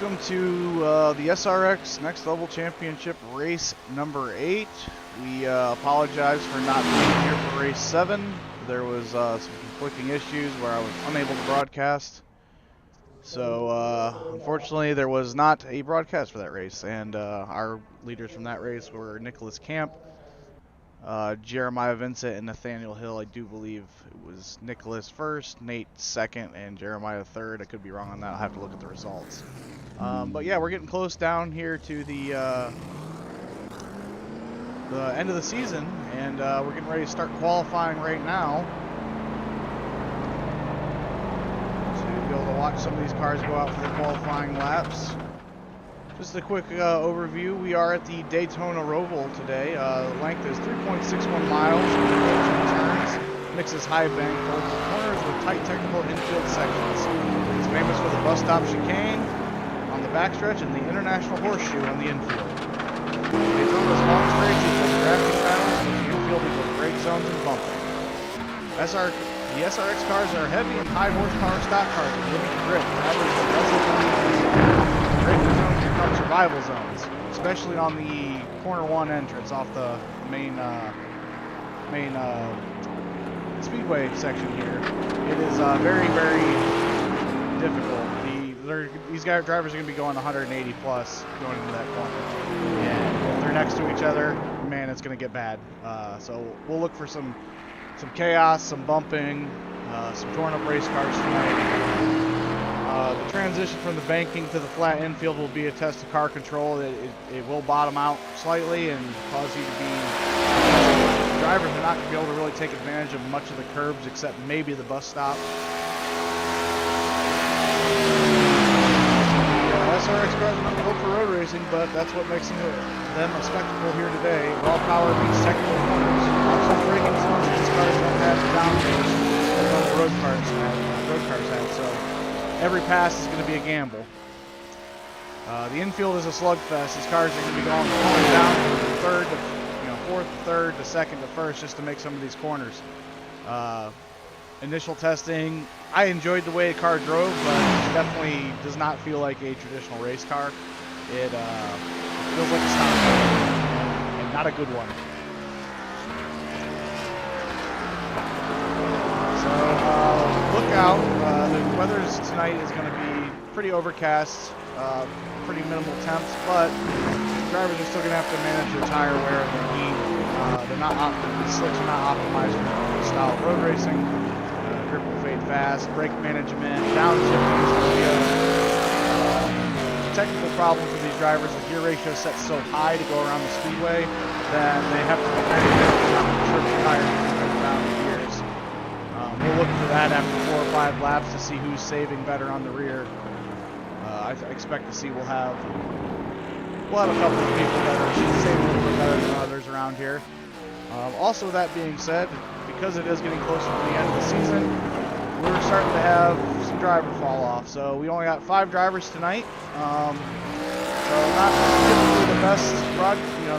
welcome to the SRX Next Level Championship race number 8. We apologize for not being here for race 7. There was some conflicting issues where I was unable to broadcast. So unfortunately there was not a broadcast for that race, and our leaders from that race were Nicholas Camp, Jeremiah Vincent, and Nathaniel Hill. I do believe it was Nicholas first, Nate second, and Jeremiah third. I could be wrong on that. I'll have to look at the results. But yeah, we're getting close down here to the end of the season, and we're getting ready to start qualifying right now to be able to watch some of these cars go out for the qualifying laps. Just a quick overview. We are at the Daytona Roval today. The length is 3.61 miles, 2 turns, mixes high bank oval corners with tight technical infield sections. It's famous for the bus stop chicane on the backstretch and the International Horseshoe on the infield. Daytona's long straights equals drafting battles, but the infield equals brake zones and bumping. The SRX cars are heavy and high horsepower stock cars with limited grip. Drivers will wrestle through the braking zones become survival zones, especially on the corner 1 entrance off the main speedway section here. It is very, very difficult. These drivers are going to be going 180 plus going into that corner, and if they're next to each other, man, it's going to get bad. So we'll look for some chaos, some bumping, some torn up race cars tonight. The transition from the banking to the flat infield will be a test of car control. It will bottom out slightly and cause you to be... Drivers are not going to be able to really take advantage of much of the curbs except maybe the bus stop. SRX cars are not built for road racing, but that's what makes them a spectacle here today. Raw power means technical corners. Also braking zones, these cars don't have downforce as the road cars have, so every pass is going to be a gamble. The infield is a slugfest. These cars are going to be going down from third to, fourth to third to second to first just to make some of these corners. Initial testing, I enjoyed the way the car drove, but it definitely does not feel like a traditional race car. It feels like a stock car, and not a good one. So look out. The weather tonight is going to be pretty overcast, pretty minimal temps, but drivers are still going to have to manage their tire wear and their heat. The slicks are not optimized for the style of road racing. Grip will fade fast, brake management, downshifting is going to be a technical problem for these drivers. The gear ratio is set so high to go around the speedway that they have to be very careful not to trip the tires and go down the gears. We'll look for that after 4 or 5 laps to see who's saving better on the rear. I expect to see we'll have a couple of people that are saving a little bit better than others around here. Also, that being said, because it is getting closer to the end of the season, we're starting to have some driver fall off. So we only got 5 drivers tonight. So not typically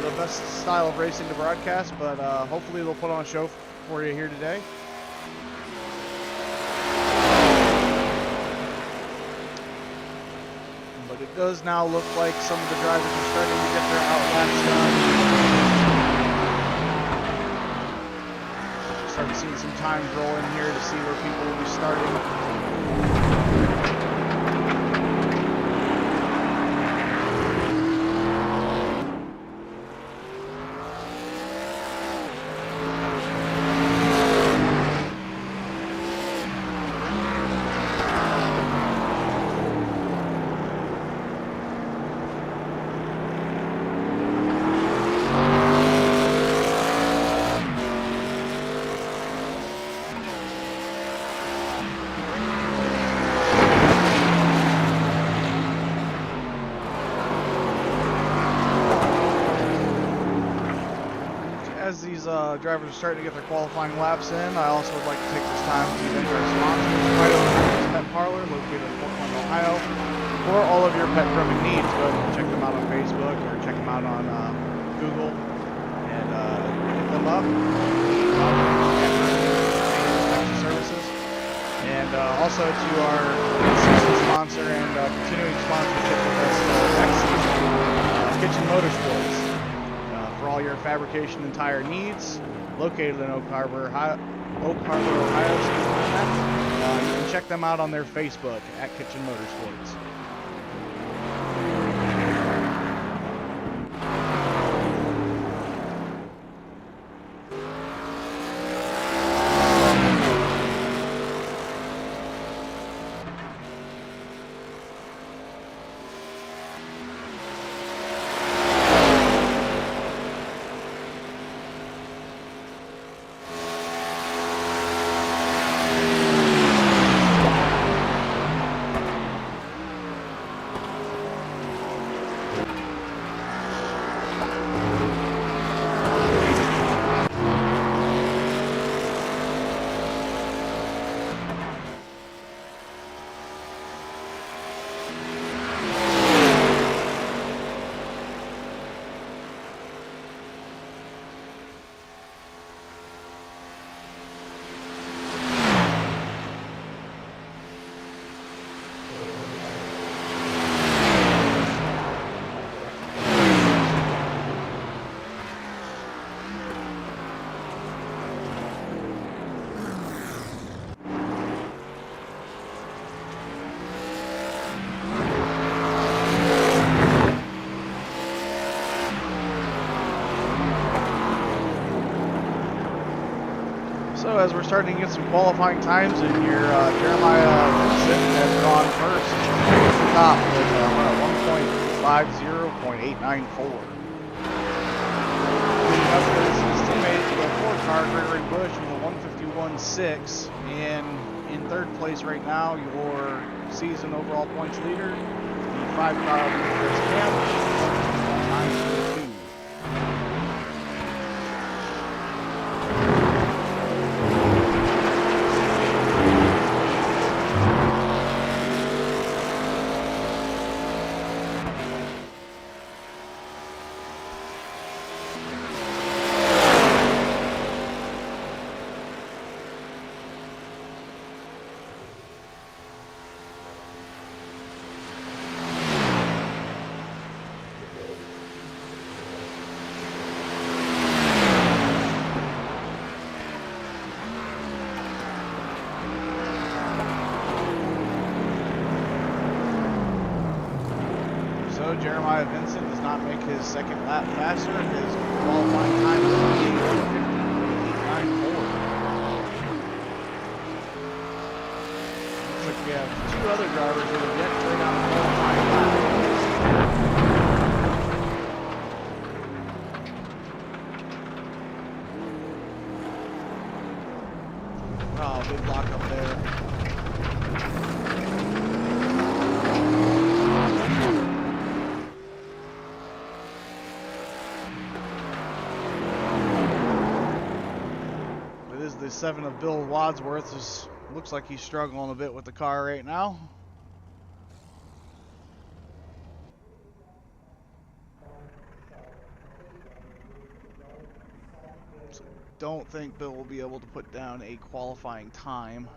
the best style of racing to broadcast, but hopefully they'll put on a show for you here today. But it does now look like some of the drivers are starting to get their outlaps done. Start seeing some times roll in here to see where people will be starting. As these drivers are starting to get their qualifying laps in, I also would like to take this time to thank our sponsors, Right Over Pet Parlor, located in Fort Wayne, Ohio. For all of your pet grooming needs, go ahead and check them out on Facebook or check them out on Google and hit them up. Services. And also to our consistent sponsor and continuing sponsorship with us next season, Kitchen Motorsports. For all your fabrication and tire needs, located in Oak Harbor, Ohio. You can check them out on their Facebook at Kitchen Motorsports. So as we're starting to get some qualifying times in here, Jeremiah Vincent has gone first at the top with 1.50.894. Up there is his teammate, the Ford car, Gregory Bush, with a 151.6. And in third place right now, your season overall points leader, the 5 car of Chris Camp, 922. Jeremiah Vincent does not make his second lap faster. His qualifying time is 8:50.894. Looks like we have 2 other drivers that have yet to lay down the qualifying lap. Oh, big block up there. The 7 of Bill Wadsworth looks like he's struggling a bit with the car right now. So don't think Bill will be able to put down a qualifying time.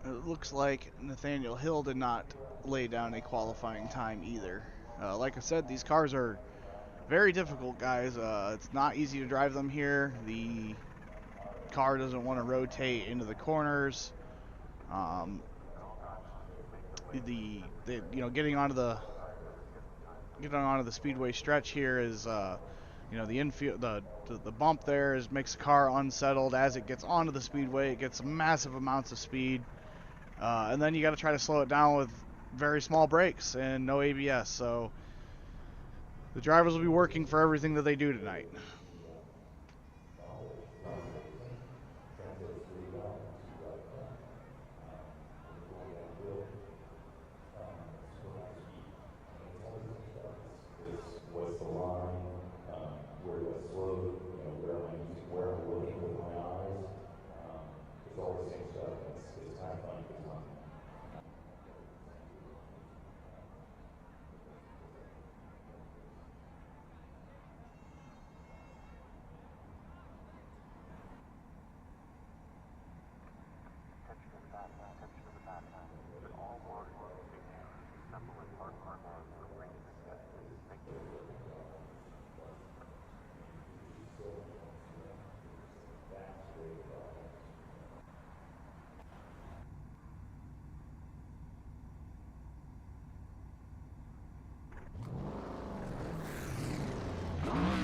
It looks like Nathaniel Hill did not lay down a qualifying time either. Like I said, these cars are very difficult, guys. It's not easy to drive them here. The car doesn't want to rotate into the corners. Getting onto the speedway stretch here is the infield, the bump there makes the car unsettled. As it gets onto the speedway, it gets massive amounts of speed. And then you got to try to slow it down with very small brakes and no ABS. So the drivers will be working for everything that they do tonight. Was the line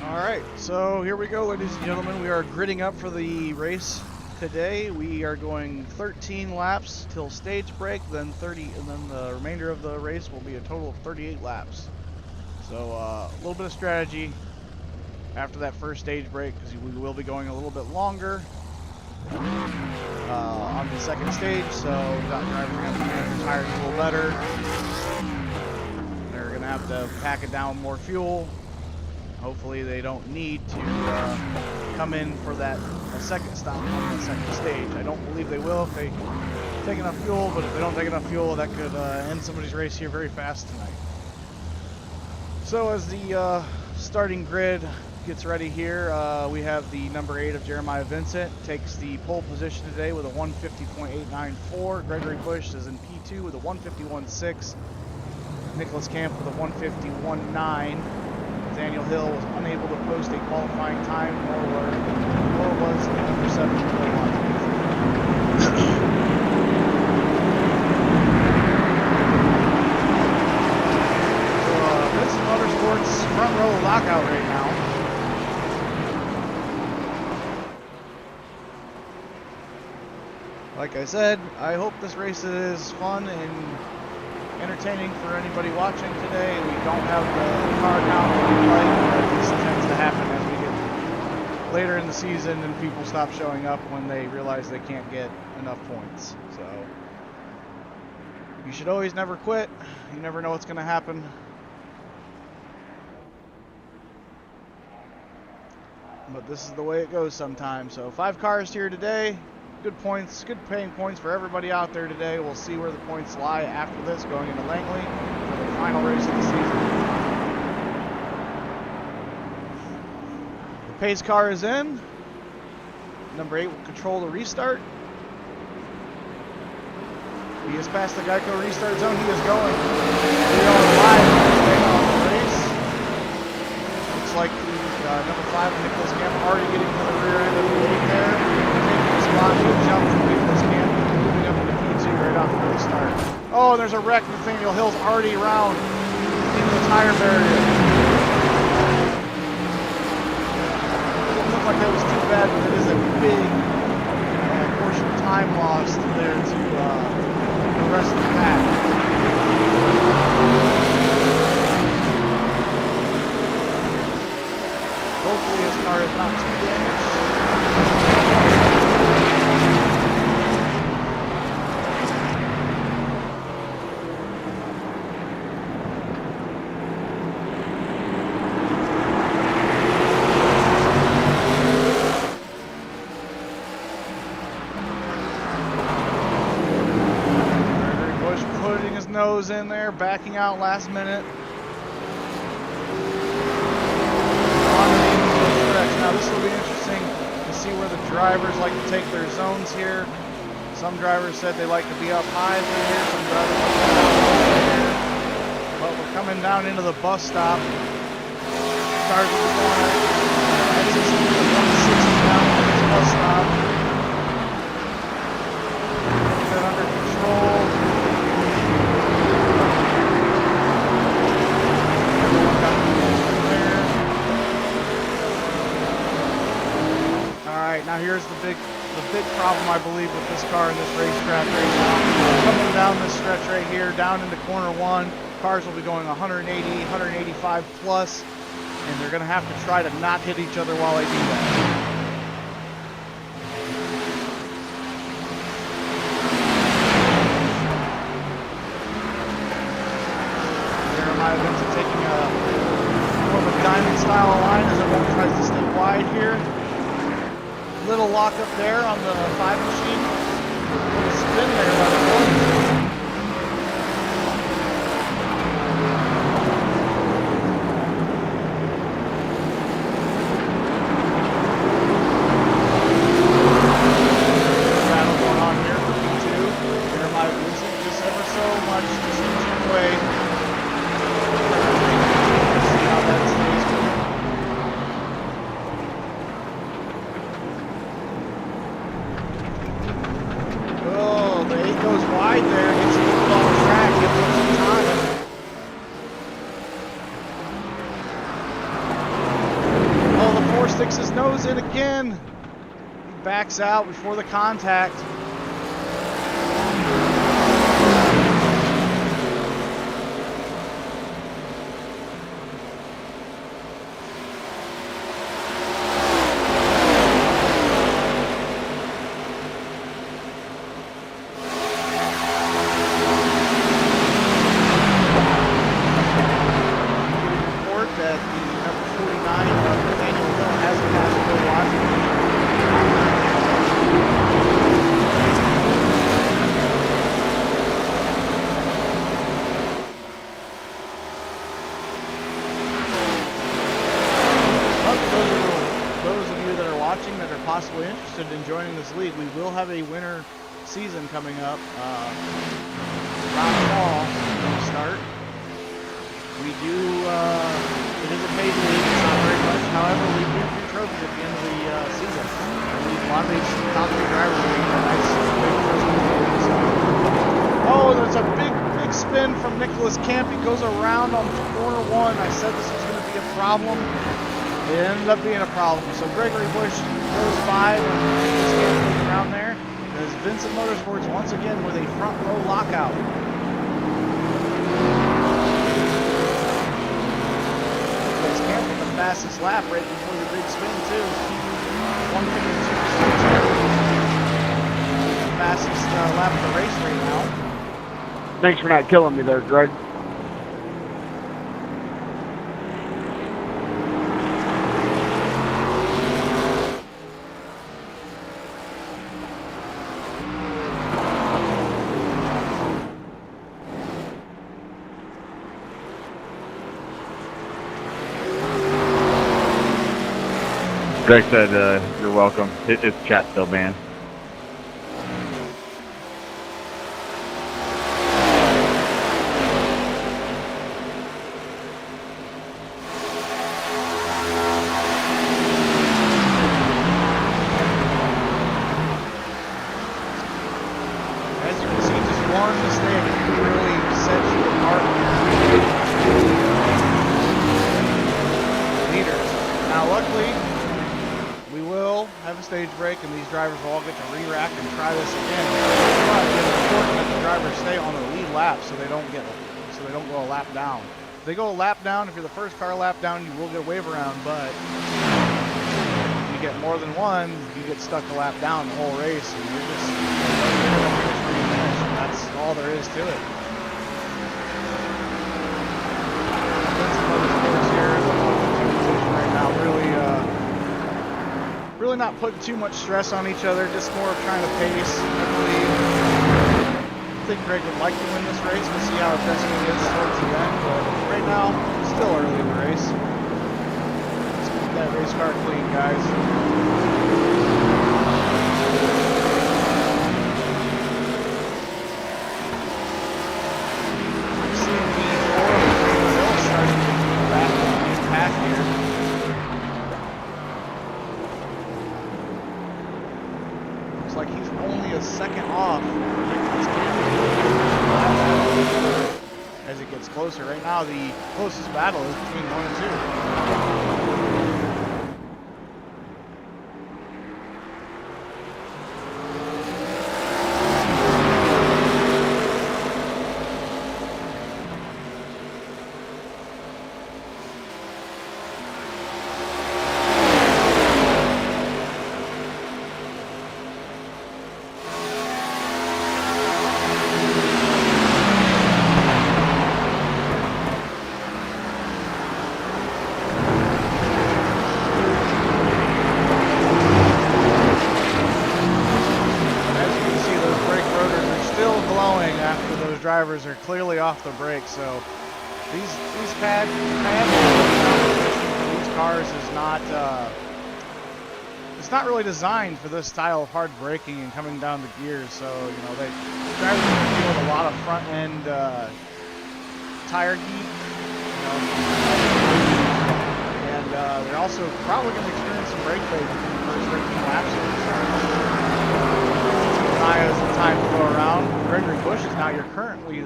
Alright, so here we go, ladies and gentlemen. We are gridding up for the race today. We are going 13 laps till stage break, then 30, and then the remainder of the race will be a total of 38 laps. So a little bit of strategy after that first stage break, because we will be going a little bit longer on the second stage, so drivers are going to manage their tires a little better. They're going to have to pack it down with more fuel. Hopefully they don't need to come in for a second stop on the second stage. I don't believe they will if they take enough fuel, but if they don't take enough fuel, that could end somebody's race here very fast tonight. So as the starting grid gets ready here, we have the number 8 of Jeremiah Vincent, takes the pole position today with a 150.894. Gregory Bush is in P2 with a 151.6. Nicholas Camp with a 151.9. Daniel Hill was unable to post a qualifying time, nor was the number 7 Vincent Motorsports front row lockout right now. Like I said, I hope this race is fun and entertaining for anybody watching today. We don't have the car count that we'd like, but this tends to happen as we get later in the season and people stop showing up when they realize they can't get enough points. So you should always never quit. You never know what's going to happen. But this is the way it goes sometimes. So 5 cars here today. Good points, good paying points for everybody out there today. We'll see where the points lie after this, going into Langley for the final race of the season. The pace car is in. Number 8 will control the restart. He is past the Geico restart zone. He is going. We are live on the race. Looks like number 5, Nicholas Camp, already getting to the rear end of the 8 there. Good jump from Nicholas Camp, moving up into P2 right off the start. Oh, there's a wreck. Nathaniel Hill's already around into the tire barrier. Didn't look like that was too bad, but it is a big portion of time lost there to the rest of the pack. Hopefully his car is not too damaged. Nose in there, backing out last minute. Now this will be interesting to see where the drivers like to take their zones here. Some drivers said they like to be up high through here, some drivers like to be down here. But we're coming down into the bus stop. Cars will be going at 160 down to this bus stop. Get that under control. Now here's the big problem, I believe, with this car in this racetrack right now. Coming down this stretch right here, down into corner 1, cars will be going 180, 185 plus, and they're going to have to try to not hit each other while they do that. Jeremiah Vincent taking more of a diamond style line as everyone tries to stay wide here. Little lock up there on the 5 machine. Little spin there by the 4. Battle going on here for P2. Jeremiah Vincent just ever so much just inching away. See how that stays going. Goes wide there. sticks his nose in again. He backs out before the contact. Possibly interested in joining this league, we will have a winter season coming up around fall when we start. We do, it is a paid league, it's not very much, however we do trophies at the end of the season. A lot of these top 3 drivers are getting a nice big trophies. Oh, there's a big spin from Nicholas Camp. He goes around on corner 1. I said this was going to be a problem. It ended up being a problem. So Gregory Bush goes 5 and Nicholas Camp goes around there. As Vincent Motorsports once again with a front row lockout. Nicholas Camp with the fastest lap right before the big spin too. 152. Fastest lap of the race right now. Thanks for not killing me there, Greg. Greg said, you're welcome. It's chat still banned. As you can see, just one mistake really sets you apart from leaders. Now, luckily, we will have a stage break, and these drivers will all get to re-rack and try this again. But it's important that the drivers stay on the lead lap so they don't go a lap down. If they go a lap down, if you're the first car lap down, you will get a wave around. But if you get more than one, you get stuck a lap down the whole race, and you're just finish. That's all there is to it. Right now, really not putting too much stress on each other, just more of trying to pace. I think Greg would like to win this race. We'll see how aggressive he gets towards the end, but right now, still early in the race. Let's keep that race car clean, guys. Like he's only a second off as it gets closer. Right now, the closest battle is between 1 and 2. Drivers are clearly off the brake, so these pad these cars is not it's not really designed for this style of hard braking and coming down the gears. So you know the drivers are going to deal with a lot of front end tire heat, and they're also probably going to experience some brake fade within the first 13 laps of the start. Has the time to go around. Gregory Bush is now currently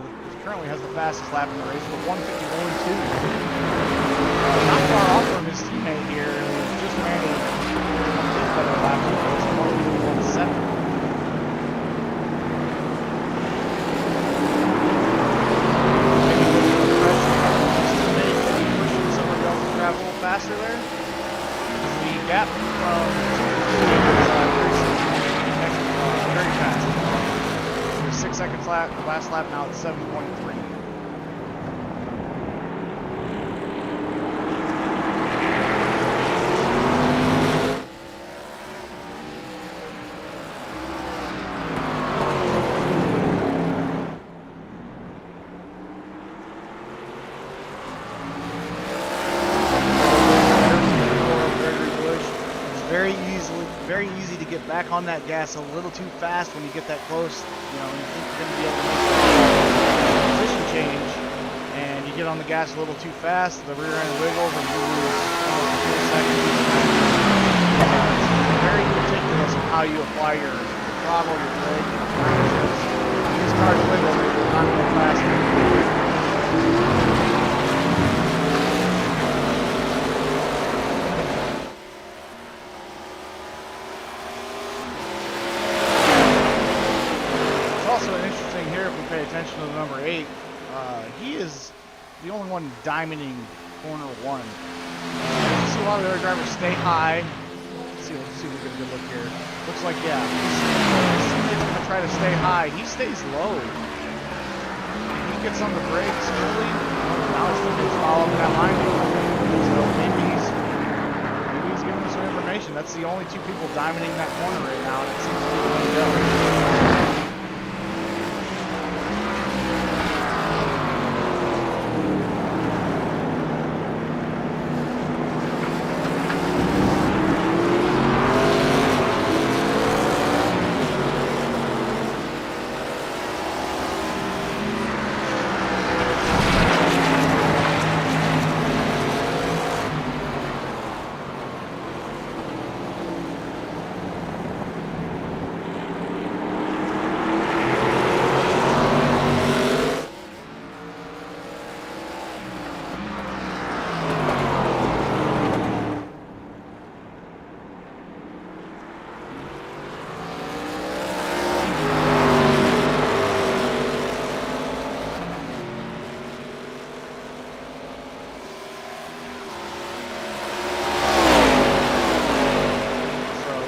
has the fastest lap in the race with 151.2. Not far off from his teammate here, who just ran a gap from very fast. There's 6 seconds lap. The last lap now it's 7.3. Very easy to get back on that gas a little too fast when you get that close. You know, you think you're going to be able to make a position change, and you get on the gas a little too fast. The rear end wiggles, and you lose almost 2 seconds. It's very meticulous of how you apply your throttle, your brake, your brake. These cars wiggle, they will not go faster. Pay attention to the number 8. He is the only one diamonding corner 1. You see a lot of the other drivers stay high. Let's see if we get a good look here. Looks like, yeah, he's going to try to stay high. He stays low. He gets on the brakes early. Now it's just following that line. So maybe he's giving us some information. That's the only 2 people diamonding that corner right now, and it seems to be the way to go.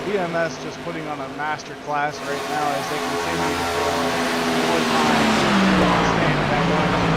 BMS just putting on a master class right now as they continue to pull more time to stand back on.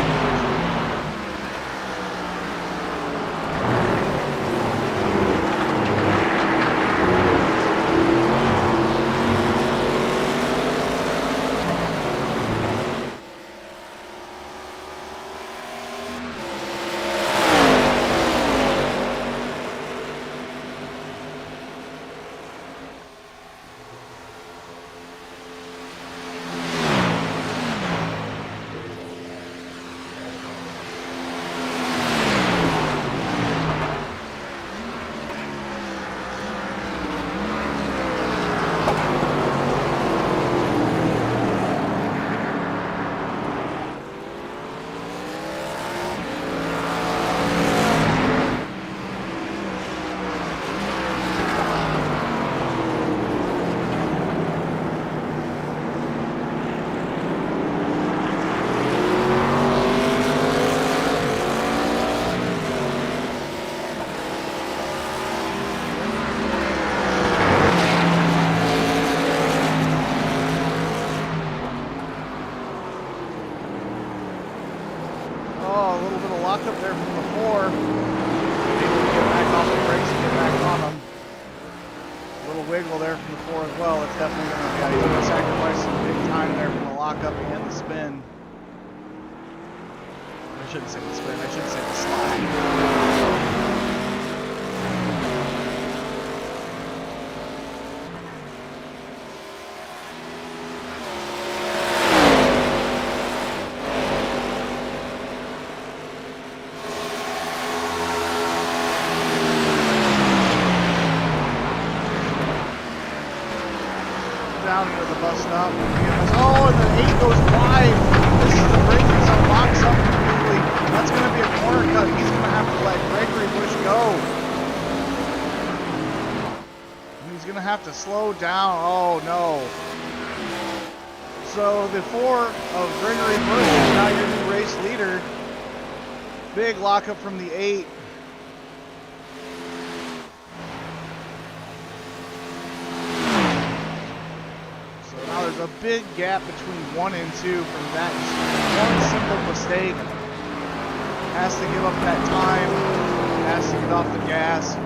Up there from before. Maybe we get back off the brakes and get back on them. A little wiggle there from before as well. It's definitely going to be going to sacrifice some big time there from the lockup and the spin. I shouldn't say the spin. I should say the slide. Down into the bus stop. Oh, and the 8 goes wide. This is the braking zone, locks up completely. That's going to be a corner cut. He's going to have to let Gregory Bush go. He's going to have to slow down. Oh, no. So the 4 of Gregory Bush is now your new race leader. Big lockup from the 8. a big gap between 1 and 2 from that one simple mistake. Has to give up that time, has to get off the gas,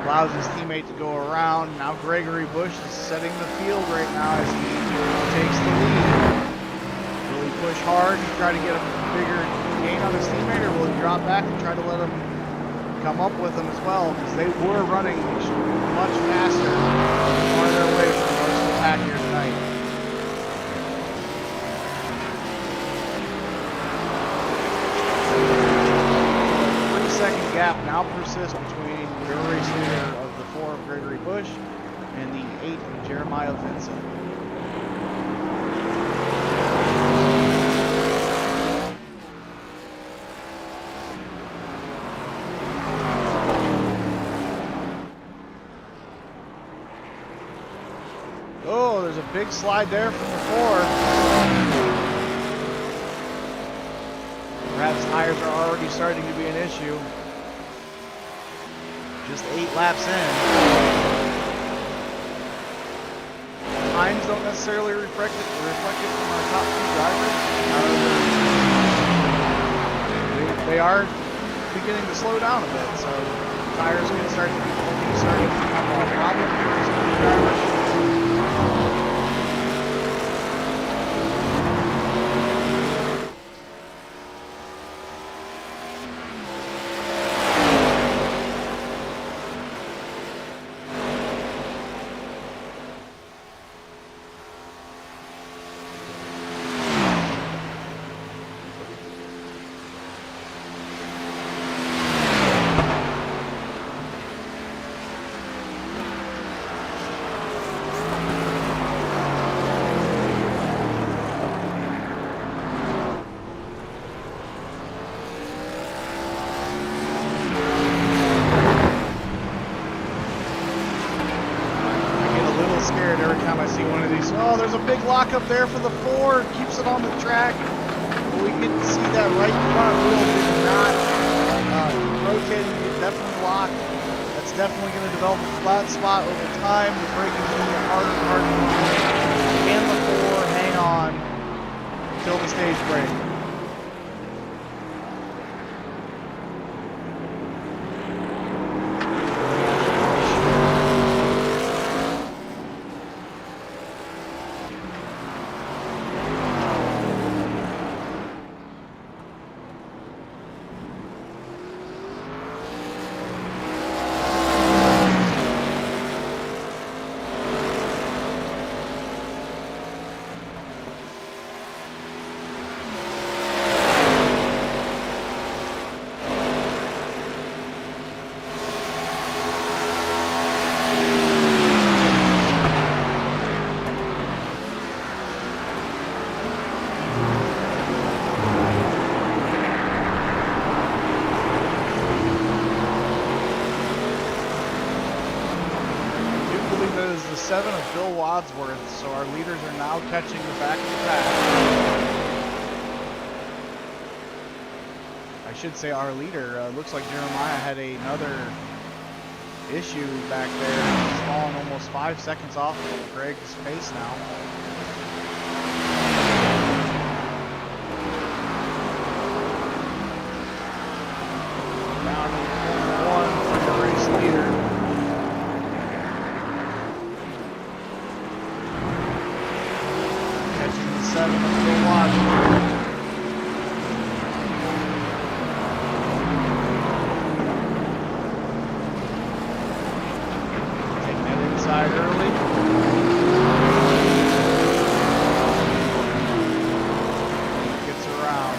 allows his teammate to go around. Now Gregory Bush is setting the field right now as he takes the lead. Will he push hard and try to get a bigger gain on his teammate, or will he drop back and try to let him come up with him as well? Because they were running much faster, farther away from most of the pack here tonight. Gap now persists between the race leader of the 4 of Gregory Bush and the 8 of Jeremiah Vincent. Oh, there's a big slide there from the 4. Perhaps tires are already starting to be an issue. Just 8 laps in. Times don't necessarily reflect it from our top 2 drivers. They are beginning to slow down a bit, so tires can start to become a problem for some of the drivers. Every time I see one of these, oh, there's a big lock up there for the 4, keeps it on the track. We can see that right front wheel did not rotate, it's definitely locked. That's definitely going to develop a flat spot over time. The braking is going to get harder and harder. Can the 4 hang on until the stage break? The 7 of Bill Wadsworth, so our leaders are now catching the back of the pack. I should say our leader. Looks like Jeremiah had another issue back there. He's fallen almost 5 seconds off of Greg's pace now. Down to 1 for the race leader. Catching the 7 of Bill Wadsworth. Early. Gets around.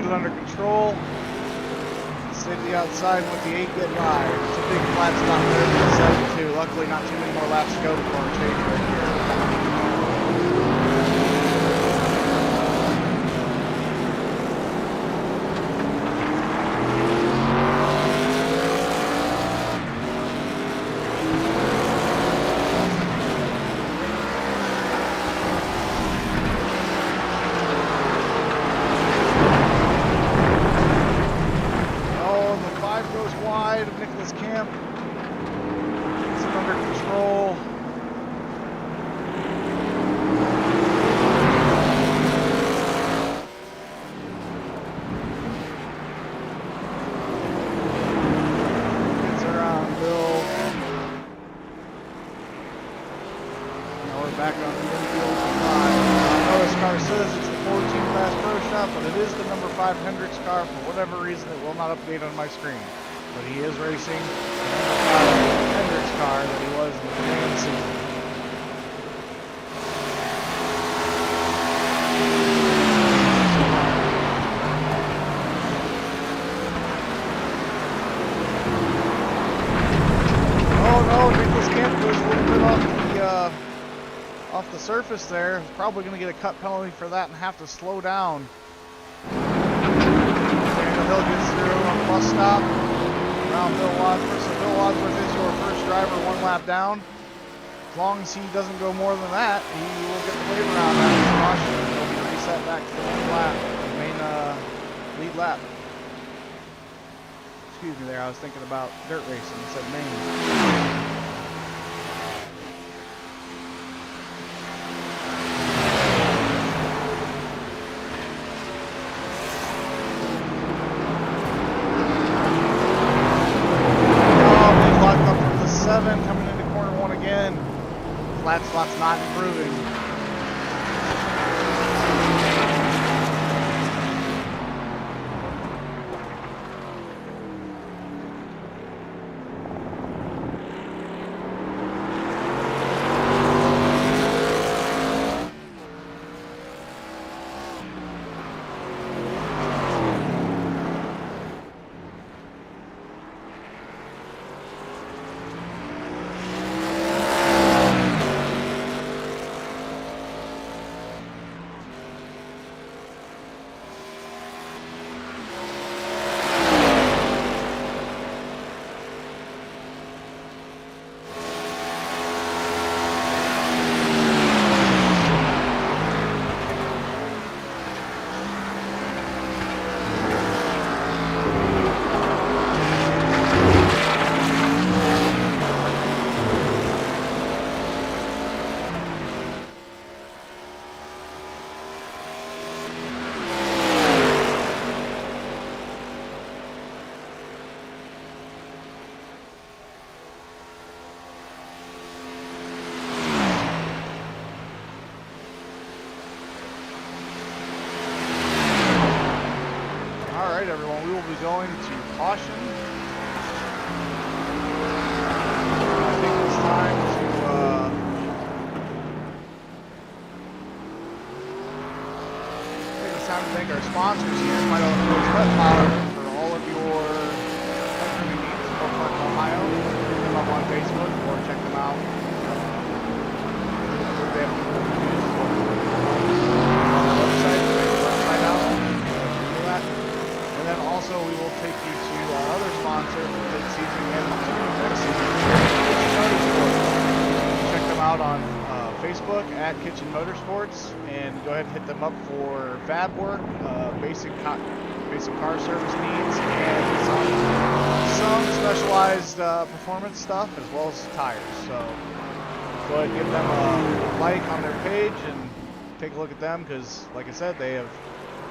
it under control. Stay to the outside and let the 8 get by. It's a big flat stop there for the 7 too. Luckily, not too many more laps to go before our change right here. Back on the infield. I know this car says it's the 14 Fast Pro Shop, but it is the number 5 Hendrix car. For whatever reason, it will not update on my screen. But he is racing the number 5 Hendrix car that he was in the beginning of the season. Oh no, Nicholas Camp goes a little bit off the surface there. He's probably going to get a cut penalty for that and have to slow down. Daniel Hill gets through on the bus stop around Bill Wadsworth. So Bill Wadsworth is your first driver 1 lap down. As long as he doesn't go more than that, he will get the waiver round after the caution. He'll be reset back to the main lead lap. Excuse me there, I was thinking about dirt racing. It said main. Coming into corner 1 again. Flat spot's not improving. Everyone, we will be going to caution. I think it's time to thank our sponsors here, Vital Coach Wet Power, for all of your upcoming needs for Park, Ohio. Look them up on Facebook or check them out. They have people who use on the website. And then also we will take you to our other sponsor for this season and next season, Kitchen Motorsports. Check them out on Facebook at Kitchen Motorsports and go ahead and hit them up for fab work, basic car service needs, and some specialized performance stuff as well as tires. So go ahead and give them a like on their page and take a look at them because, like I said, they have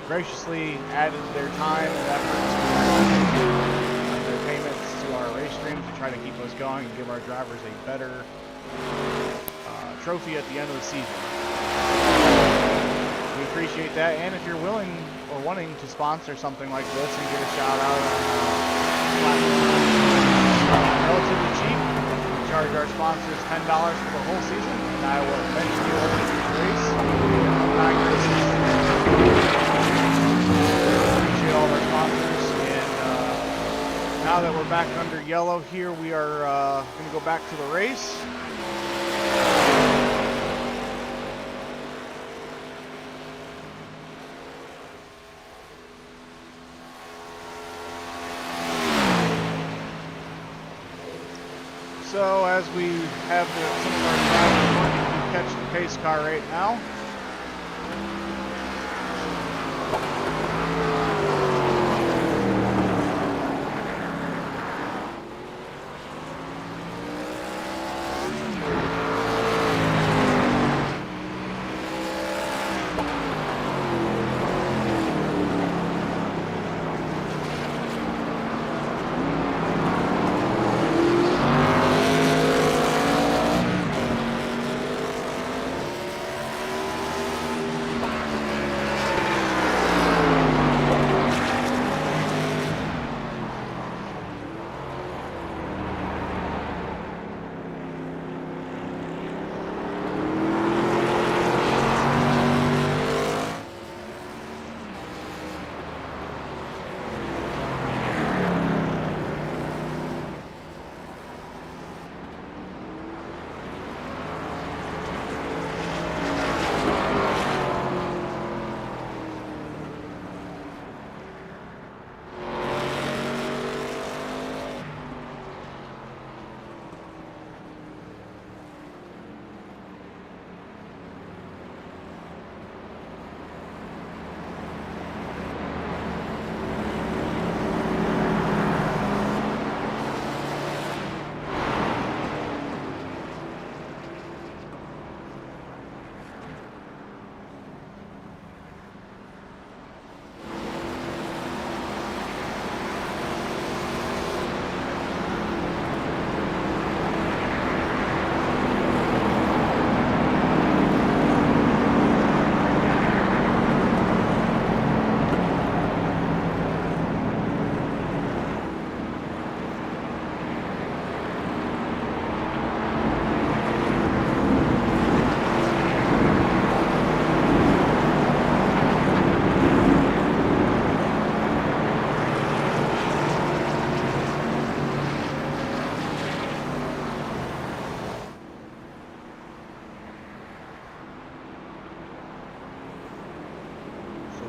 graciously added their time and effort to their payments to our race streams to try to keep us going and give our drivers a better trophy at the end of the season. We appreciate that, and if you're willing or wanting to sponsor something like this and get a shout out on relatively cheap, we charge our sponsors $10 for the whole season, and I will eventually order each race. Appreciate now that we're back under yellow here, we are going to go back to the race. So as we have some of our drivers working to catch the pace car right now.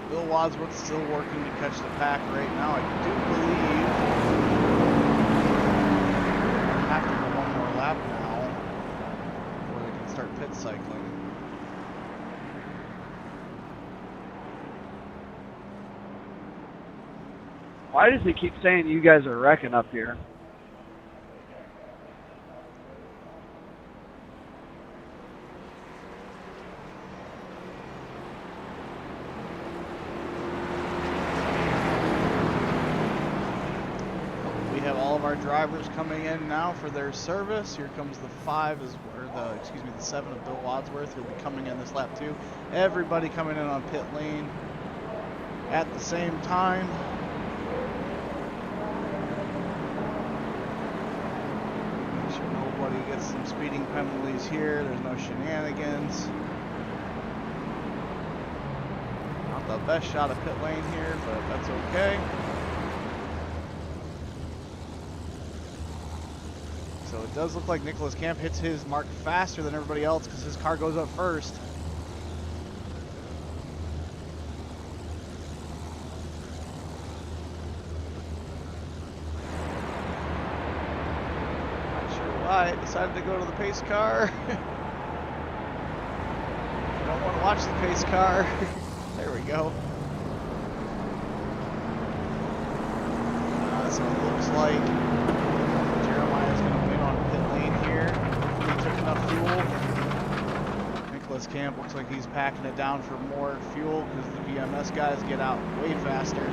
Bill Wadsworth's still working to catch the pack right now. I do believe I have to go one more lap now before they can start pit cycling. Why does he keep saying you guys are wrecking up here? Drivers coming in now for their service. Here comes the 7 of Bill Wadsworth, who'll be coming in this lap too. Everybody coming in on pit lane at the same time. Make sure nobody gets some speeding penalties here. There's no shenanigans. Not the best shot of pit lane here, but that's okay. So it does look like Nicholas Camp hits his mark faster than everybody else because his car goes up first. Not sure why I decided to go to the pace car. Don't want to watch the pace car. There we go. So it looks like Jeremiah's going to win on pit lane here. He took enough fuel. Nicholas Camp looks like he's packing it down for more fuel because the VMS guys get out way faster.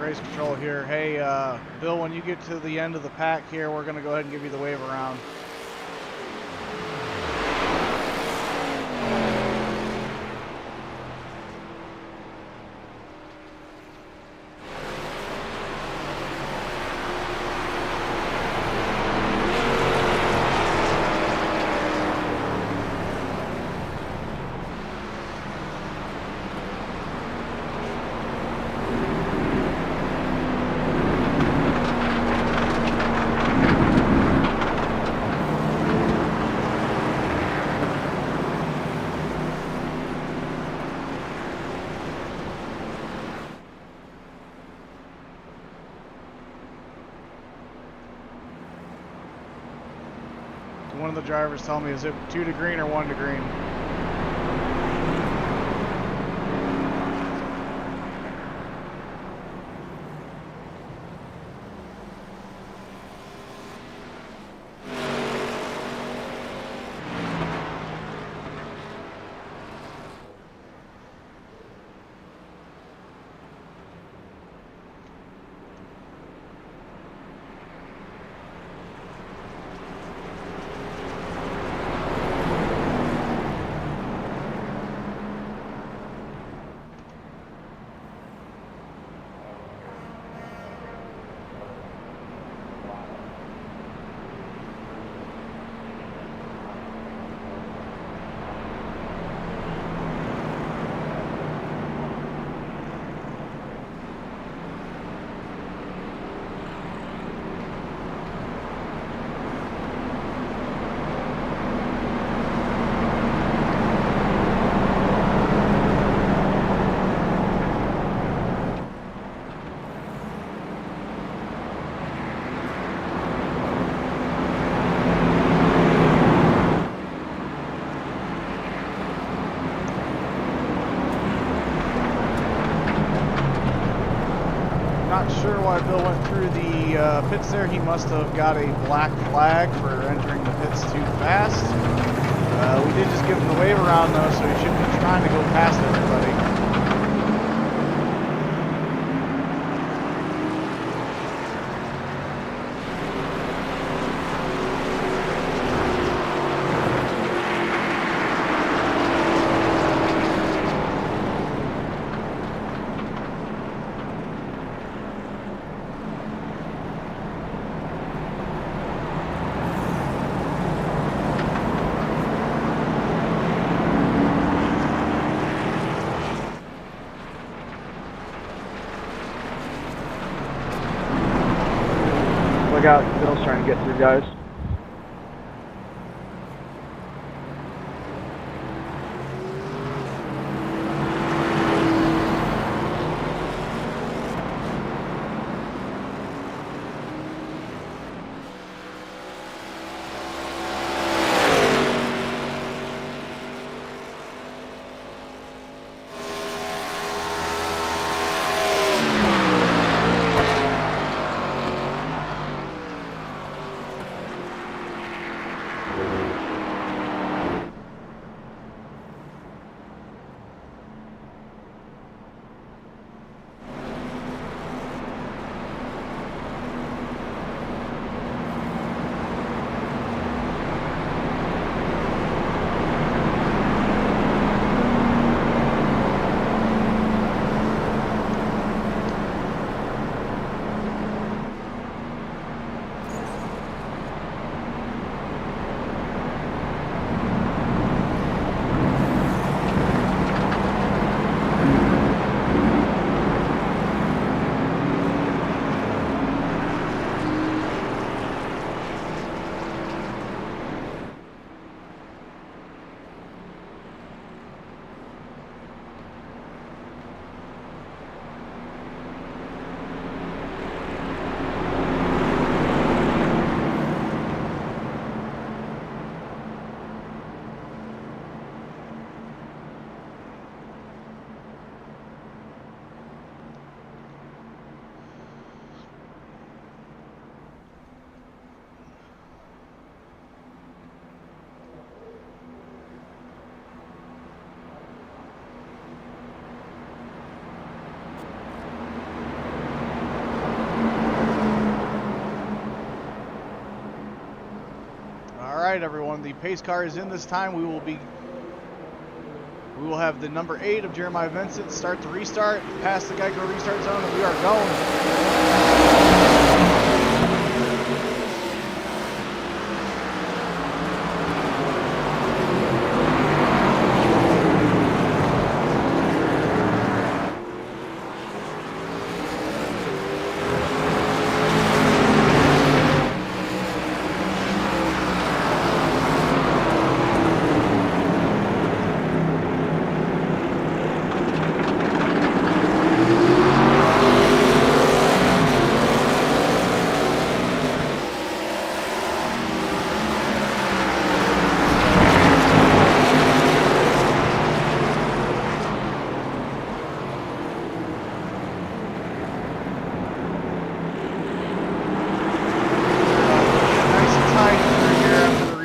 race control here. Hey, Bill, when you get to the end of the pack here, we're going to go ahead and give you the wave around. One of the drivers tell me, is it 2 to green or 1 to green? Not sure why Bill went through the pits there. He must have got a black flag for entering the pits too fast. We did just give him the wave around though, so he should be trying to go past everybody. Look out, Bill's trying to get through, guys. right, everyone. The pace car is in this time. We will have the number 8 of Jeremiah Vincent start the restart, pass the Geico restart zone, and we are going.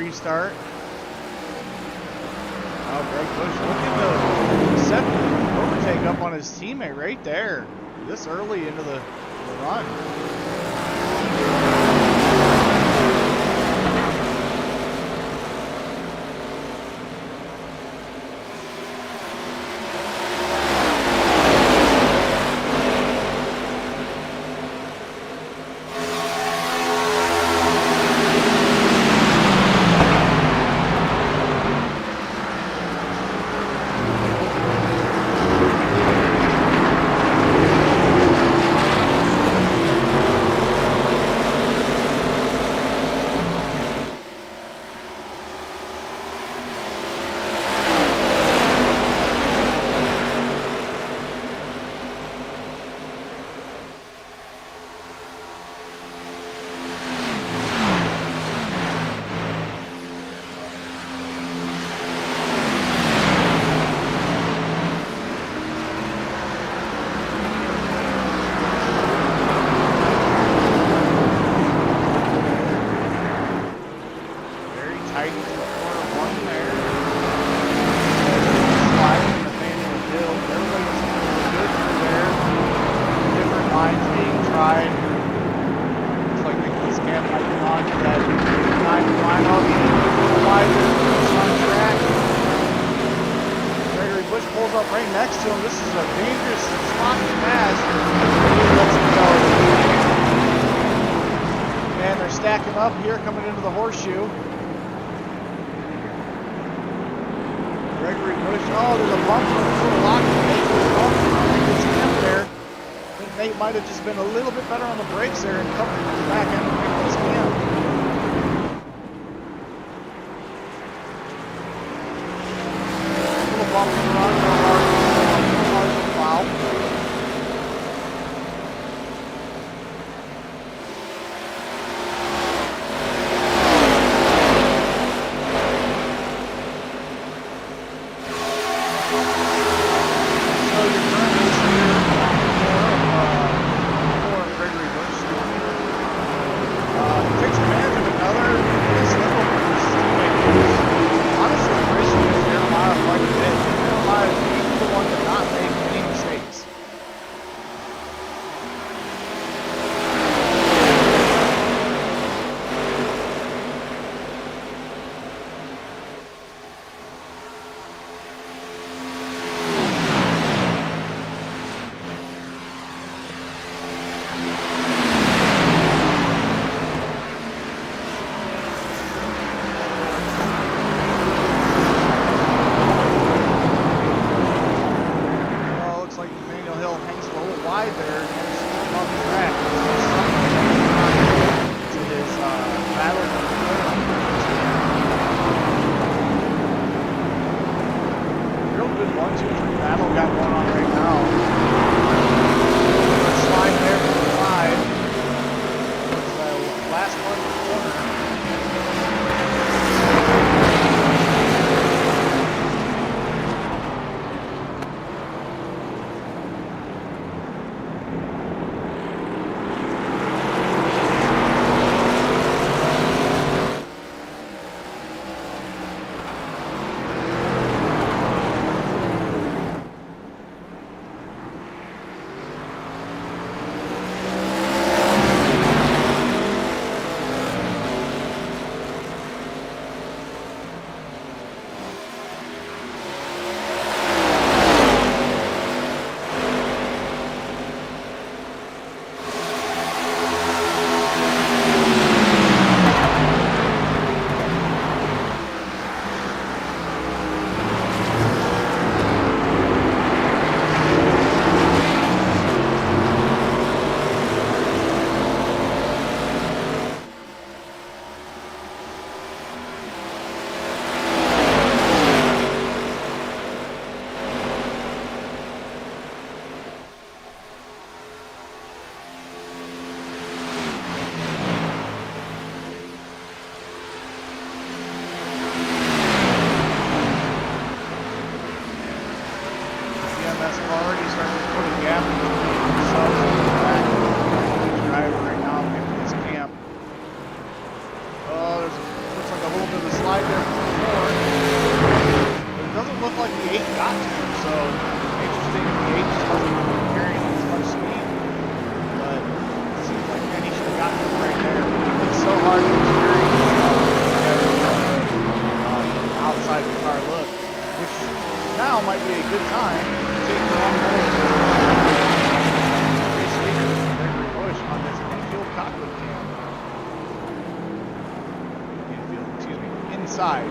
Start. Oh, Greg Bush looking to set the overtake up on his teammate right there this early into the run. Right next to him. This is a dangerous spot to pass. He lets him go. And they're stacking up here coming into the horseshoe. Gregory Bush. Oh, there's a bump. His camp there. I think Nate might have just been a little bit better on the brakes there and covered the back end of his camp. Bump and run. Picture side.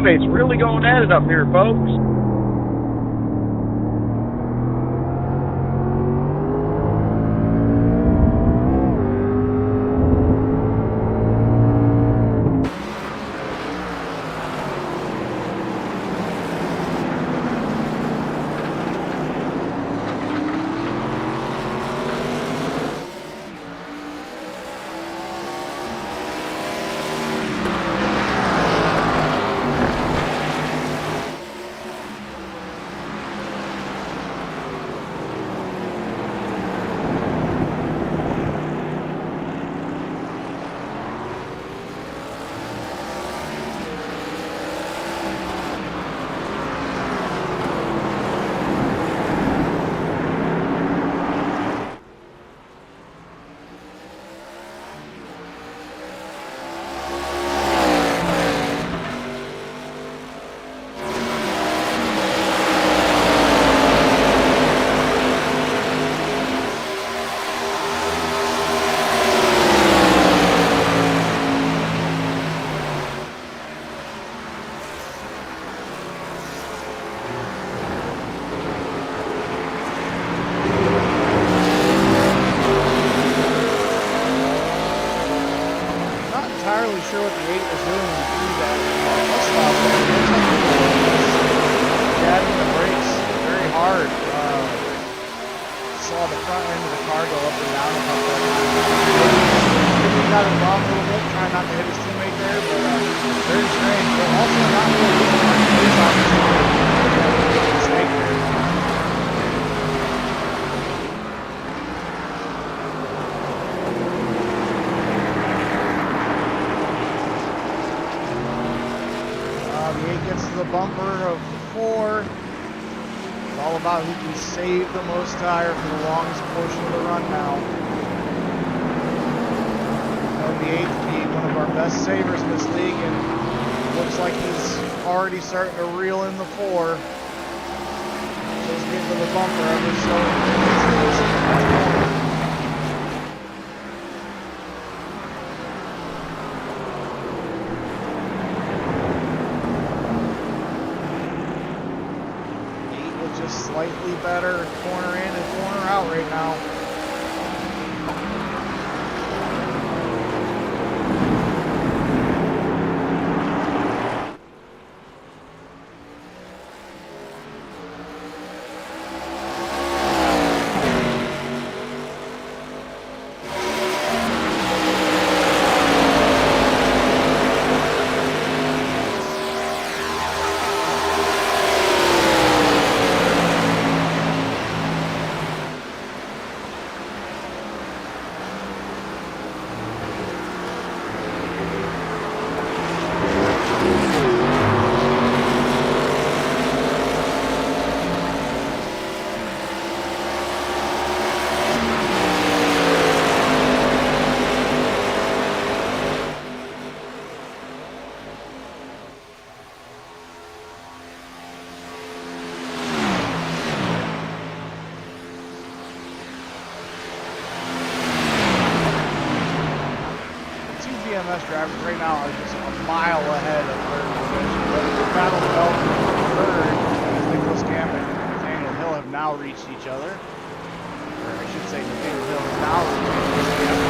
Really going at it up here, folks. Sure what the 8 was doing through that bus stop there. It looks like it was jabbing the brakes very hard. Saw the front end of the car go up and down a couple of times. Maybe he got involved a little bit, trying not to hit his teammate there, but very strange. But also not really looking like a police officer. Mistake there. Gets to the bumper of the 4. It's all about who can save the most tire for the longest portion of the run now. The 8 to be one of our best savers in this league, and looks like he's already starting to reel in the 4. Just getting to the bumper ever so. Slightly better corner in and corner out right now. BMS drivers right now are just a mile ahead of third division. But battle development third, as Nicholas Camp and Nathaniel Hill have now reached each other. Or I should say Nathaniel Hill has now reached Nicholas Camp.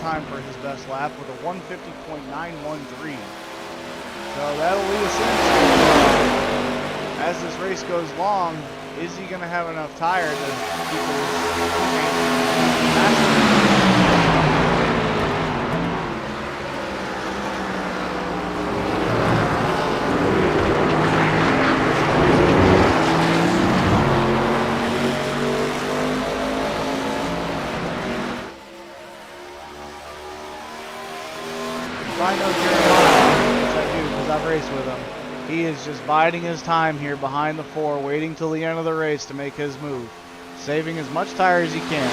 Time for his best lap with a 150.913. So that'll lead us into, as this race goes long, is he going to have enough tire to keep I know Jeremiah, which I do because I've raced with him. He is just biding his time here behind the four, waiting till the end of the race to make his move, saving as much tire as he can.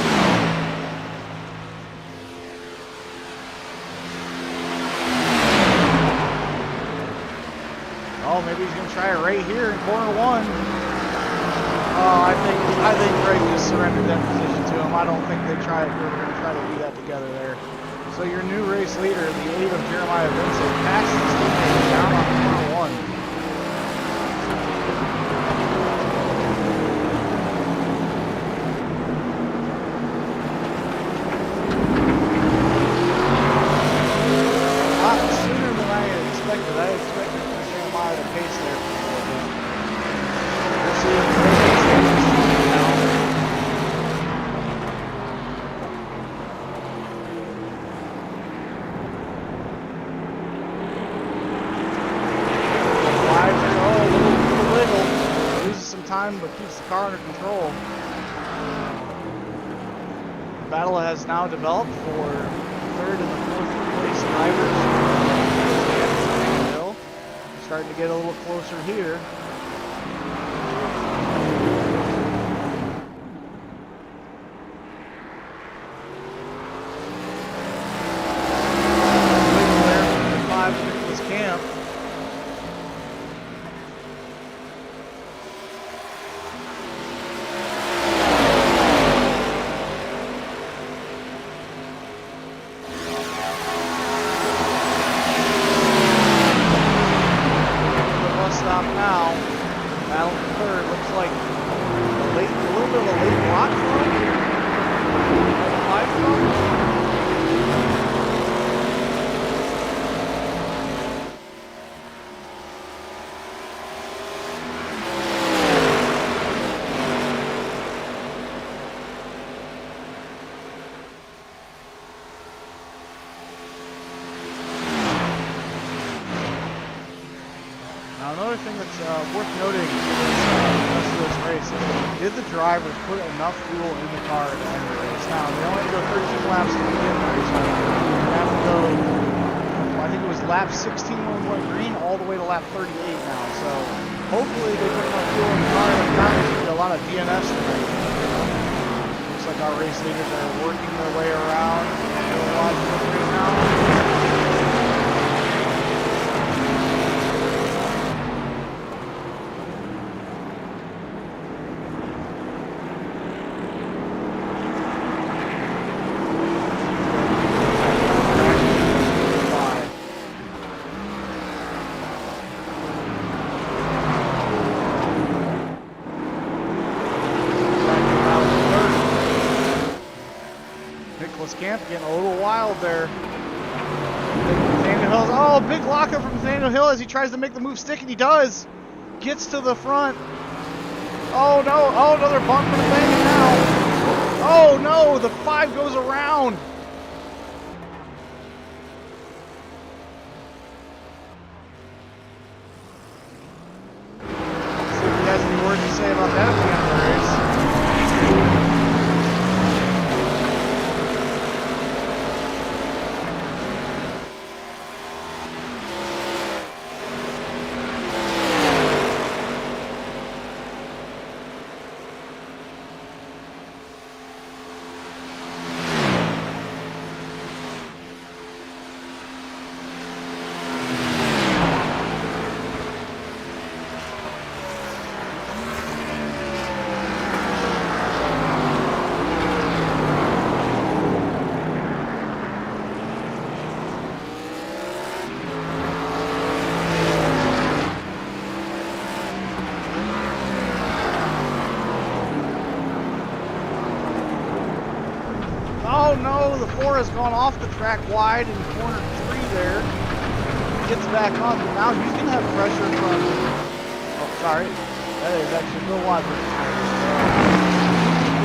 Oh, maybe he's going to try it right here in corner one. Oh, I think Greg just surrendered that position to him. I don't think they were going to try to do that together there. So your new race leader, the 8 of Jeremiah Vincent, passes his teammate down on corner one. A lot sooner than I had expected. I expected Jeremiah to pace there for a little bit. We'll see if Greg makes it now. Time, but keeps the car under control. The battle has now developed for third and the fourth place drivers. Starting to get a little closer here. Another thing that's worth noting in this race is, did the drivers put enough fuel in the car to end the race? Now, they only have to go 32 laps to begin the race. They have to go, I think it was lap 16 when we went green, all the way to lap 38 now. So, hopefully they put enough fuel in the car and not a lot of DNFs tonight. Looks like our race leaders are working their way around. Doing a lot of work right now. Camp getting a little wild there. Nathaniel Hill's, oh, big lockup from Nathaniel Hill as he tries to make the move stick, and he does. Gets to the front. Oh no, oh, another bump for Nathaniel now. Oh no, the 5 goes around. Oh no, the 4 has gone off the track wide in corner 3 there. He gets back on, but now he's going to have pressure from, oh sorry, that is actually Bill Watson.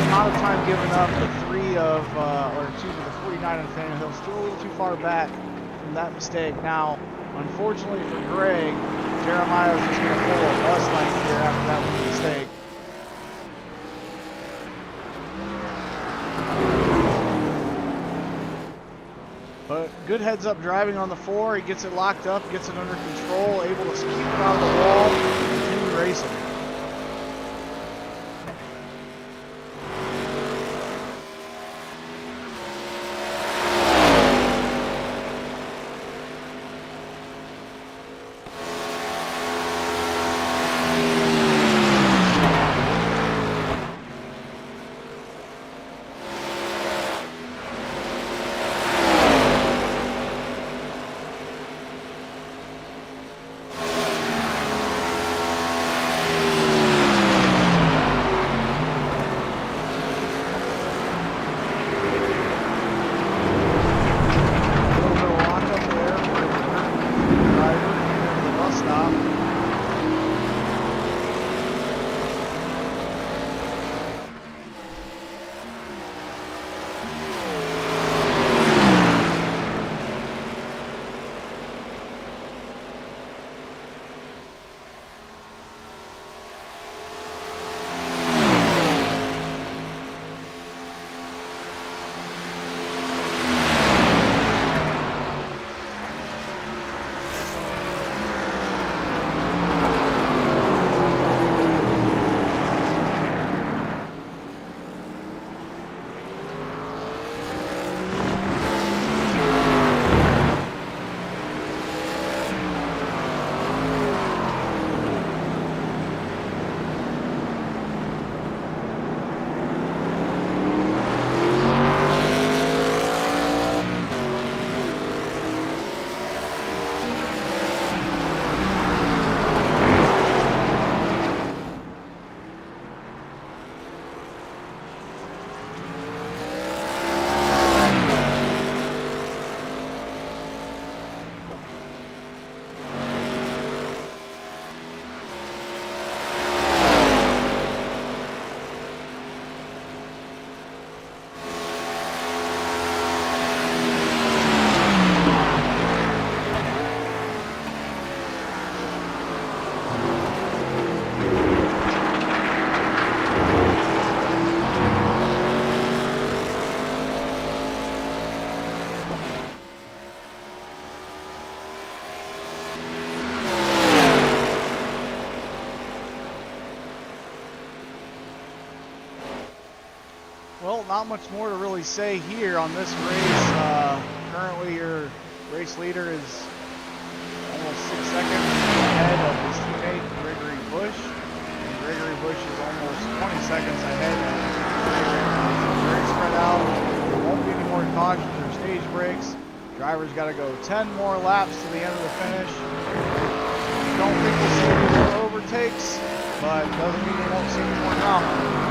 The amount of time given up, the 3 of, or excuse me, the 49 on Nathaniel Hill, still a little too far back from that mistake. Now, unfortunately for Greg, Jeremiah is just going to pull a bus lane here after that was a mistake. But good heads-up driving on the 4. He gets it locked up, gets it under control, able to keep it out of the wall, and continue racing. Well, not much more to really say here on this race. Currently, your race leader is almost 6 seconds ahead of his teammate, Gregory Bush. And Gregory Bush is almost 20 seconds ahead of Gregory. Very spread out. There won't be any more cautions or stage breaks. Driver's got to go 10 more laps to the end of the finish. Don't think we'll see any more overtakes, but doesn't mean we won't see any more drama.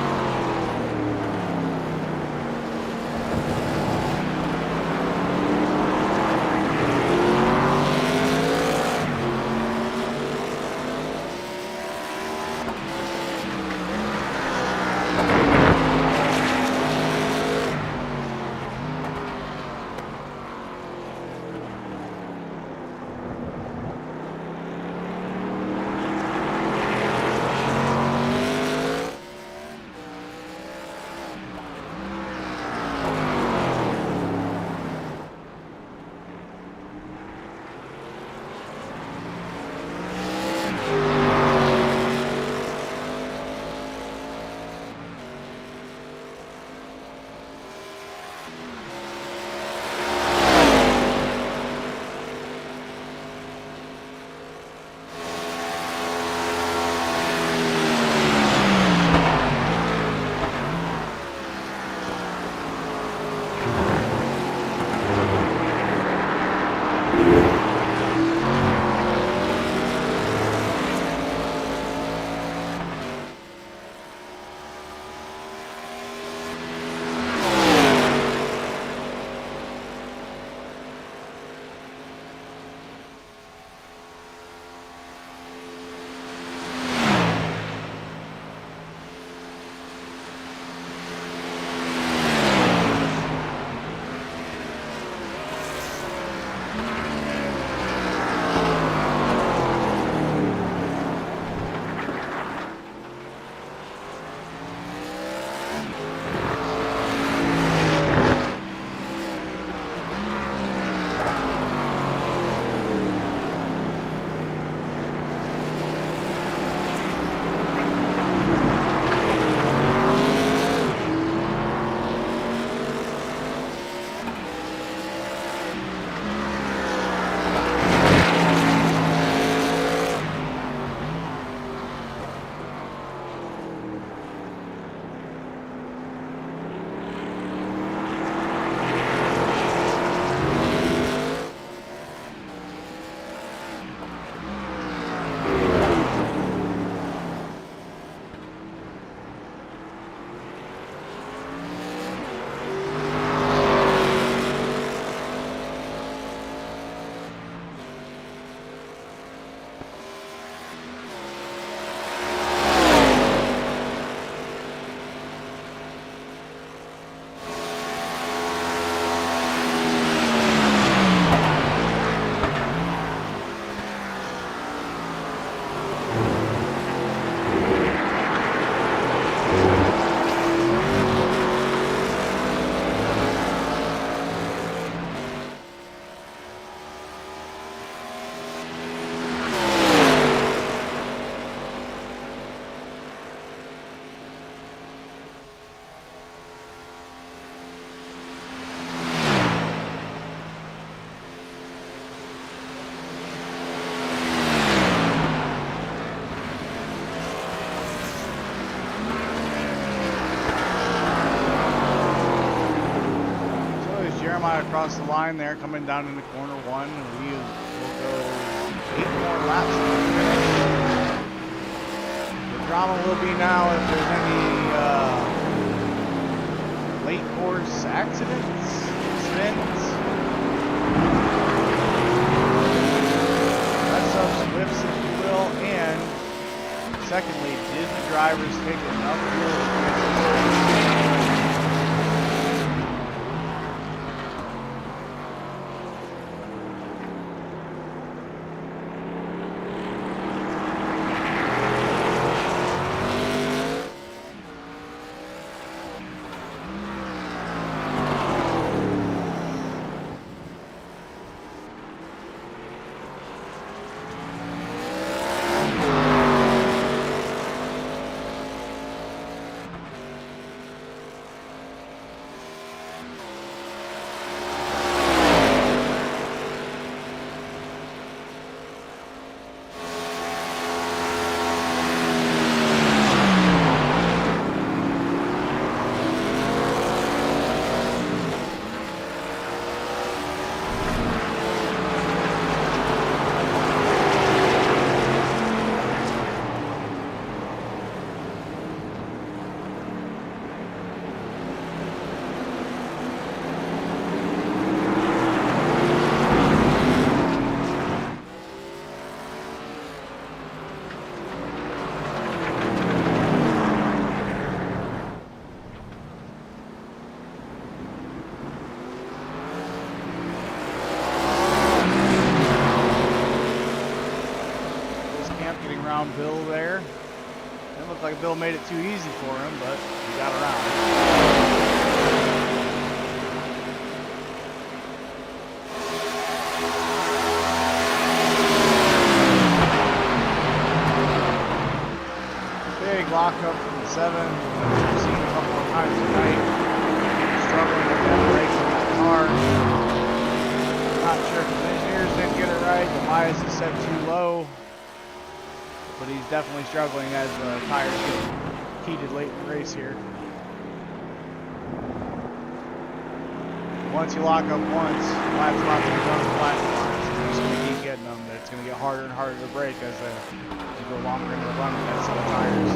semi across the line there, coming down into corner 1. We will go 8 more laps to the finish. The drama will be now if there's any late course accidents, spins, mess-ups, whiffs, if you will, and secondly, did the drivers take enough fuel to finish the race? Bill there. It looked like Bill made it too easy for him, but he got around. Big lockup from the 7, which we've seen a couple of times tonight. Struggling with that brakes on that car. Not sure if his engineers didn't get it right. The bias is set too low. But he's definitely struggling as the tires get heated late in the race here. Once you lock up once, lap's about to be done with platforms. You're just going to keep getting them. It's going to get harder and harder to brake as you go longer into the run with that set of tires.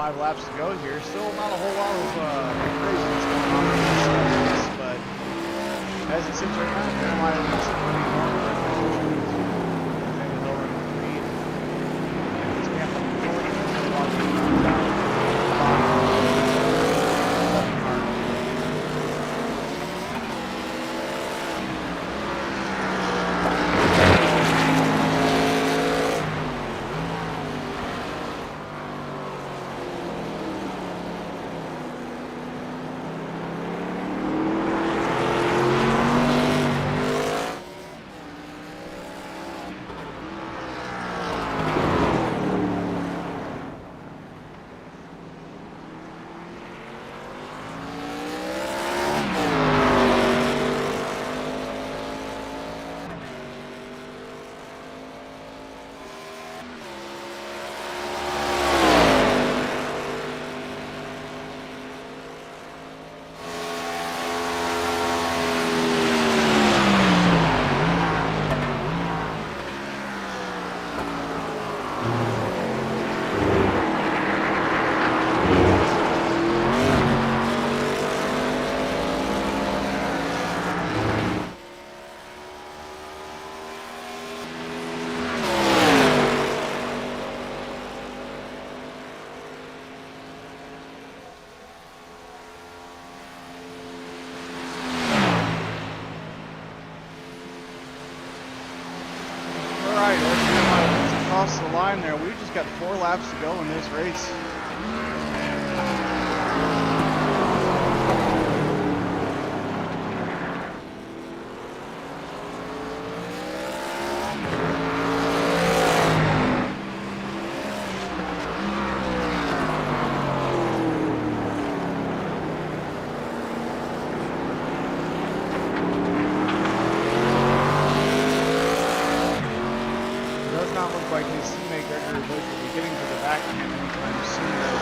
5 laps to go here. Still not a whole lot of craziness going on in this race, but as it sits right now, Jeremiah Wilson running one, Nathaniel Hill running 3, and it's Cam Jordan and Walker down the bottom of the 7 car. Across the line there. We've just got 4 laps to go in this race. Like his teammate Gregory Bush will be getting to the back of him anytime soon as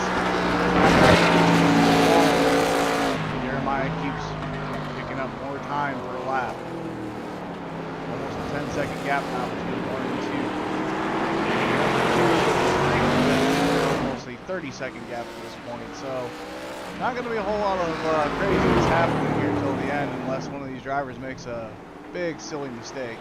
Jeremiah keeps picking up more time per lap. Almost a 10-second gap now between 1 and 2. Almost a 30-second gap at this point, so not going to be a whole lot of craziness happening here until the end unless one of these drivers makes a big silly mistake.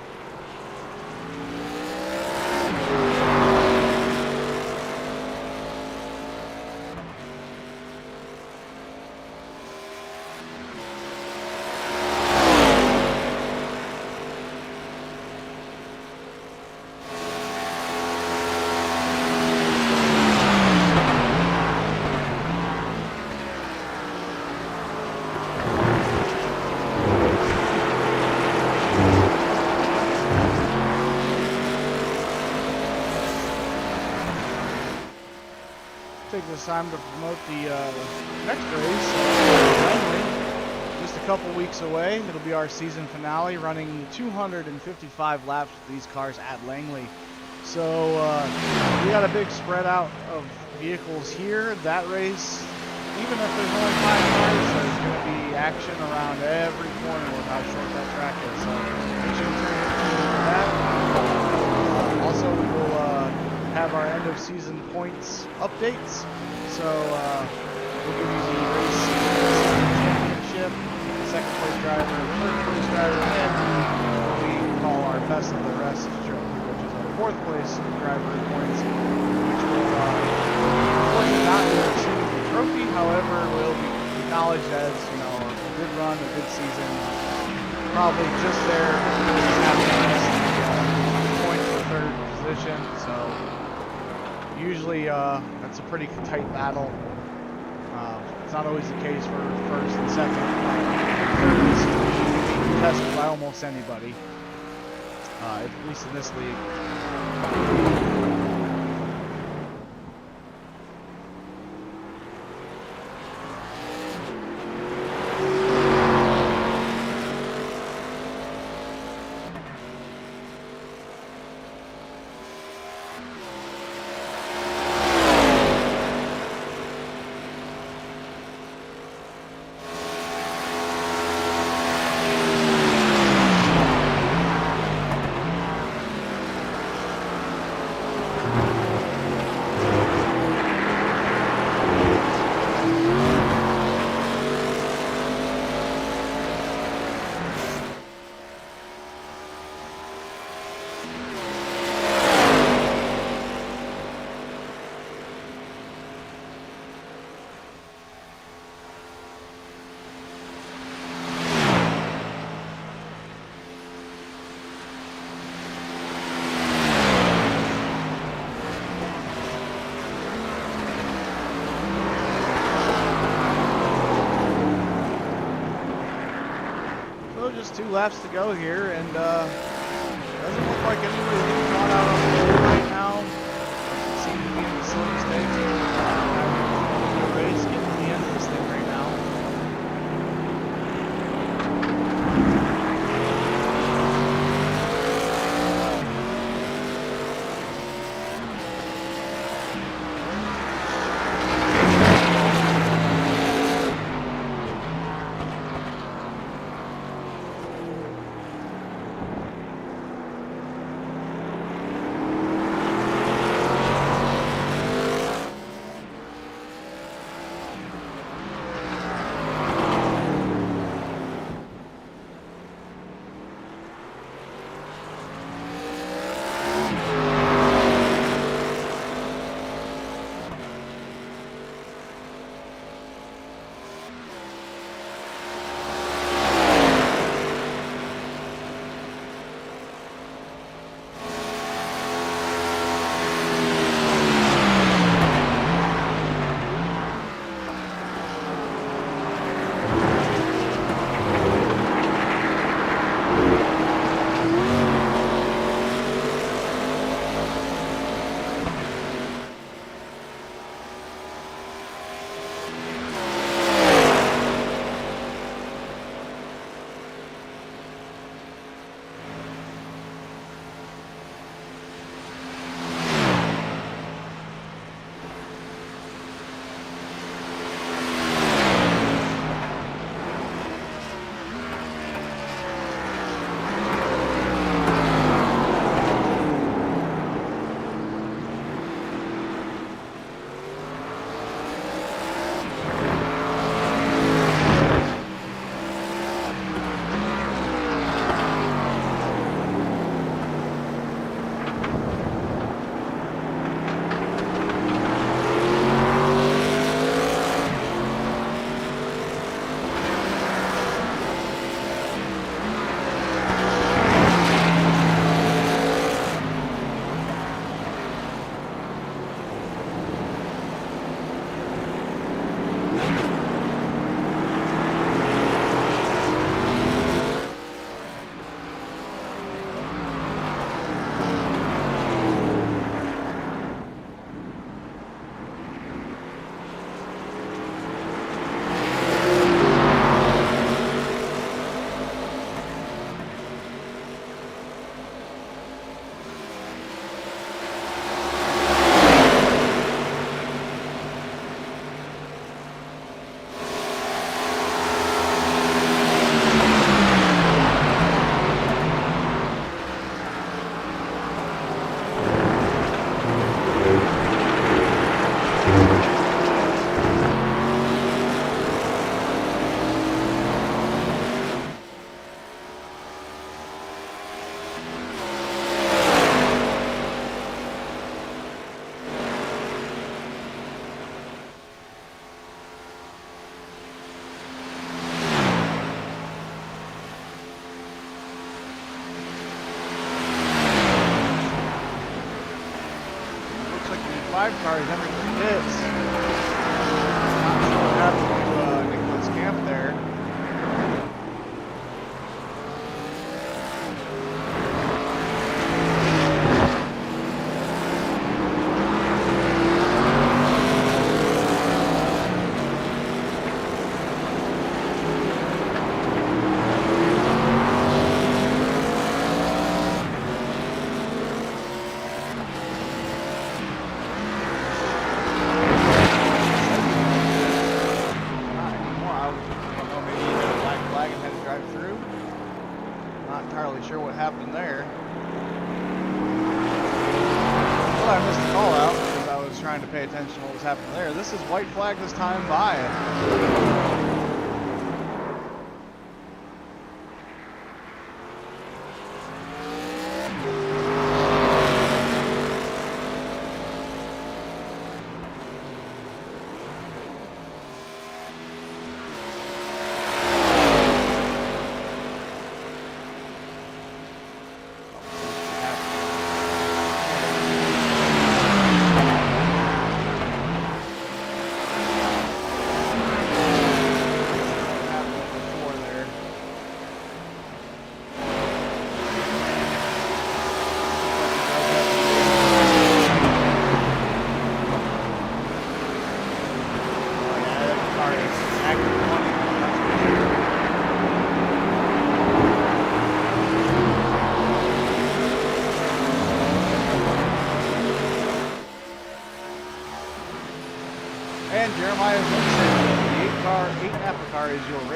Take this time to promote the next race, Langley. Just a couple weeks away. It'll be our season finale, running 255 laps with these cars at Langley. So we got a big spread out of vehicles here. That race, even if there's only 5 cars, there's going to be action around every corner with how short that track is. So make sure to tune in for that. Also, we will have our end of season points updates. So we'll give you the race championship, second place driver, third place driver, and what we call our best of the rest trophy, which is our 4th place driver points, which will unfortunately not be receiving the trophy. However, will be acknowledged as, you know, a good run, a good season. Probably just there, just having the points for 3rd position. So usually that's a pretty tight battle. It's not always the case for 1st and 2nd. 3rd is contested by almost anybody, at least in this league. Just 2 laps to go here, and doesn't look like anybody's getting caught out on the pole right now. Doesn't seem to be any silly mistakes. The race getting to the end of this thing right now. Five cars having some hits. Not sure what happened to Nicholas Camp there. Sure what happened there. Well, I missed the call out because I was trying to pay attention to what was happening there. This is white flag this time by.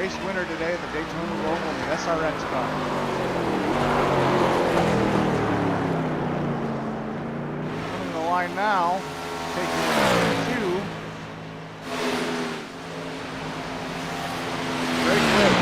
race winner today at the Daytona Roval in the SRX car. Coming to the line now, taking 2. Great quick.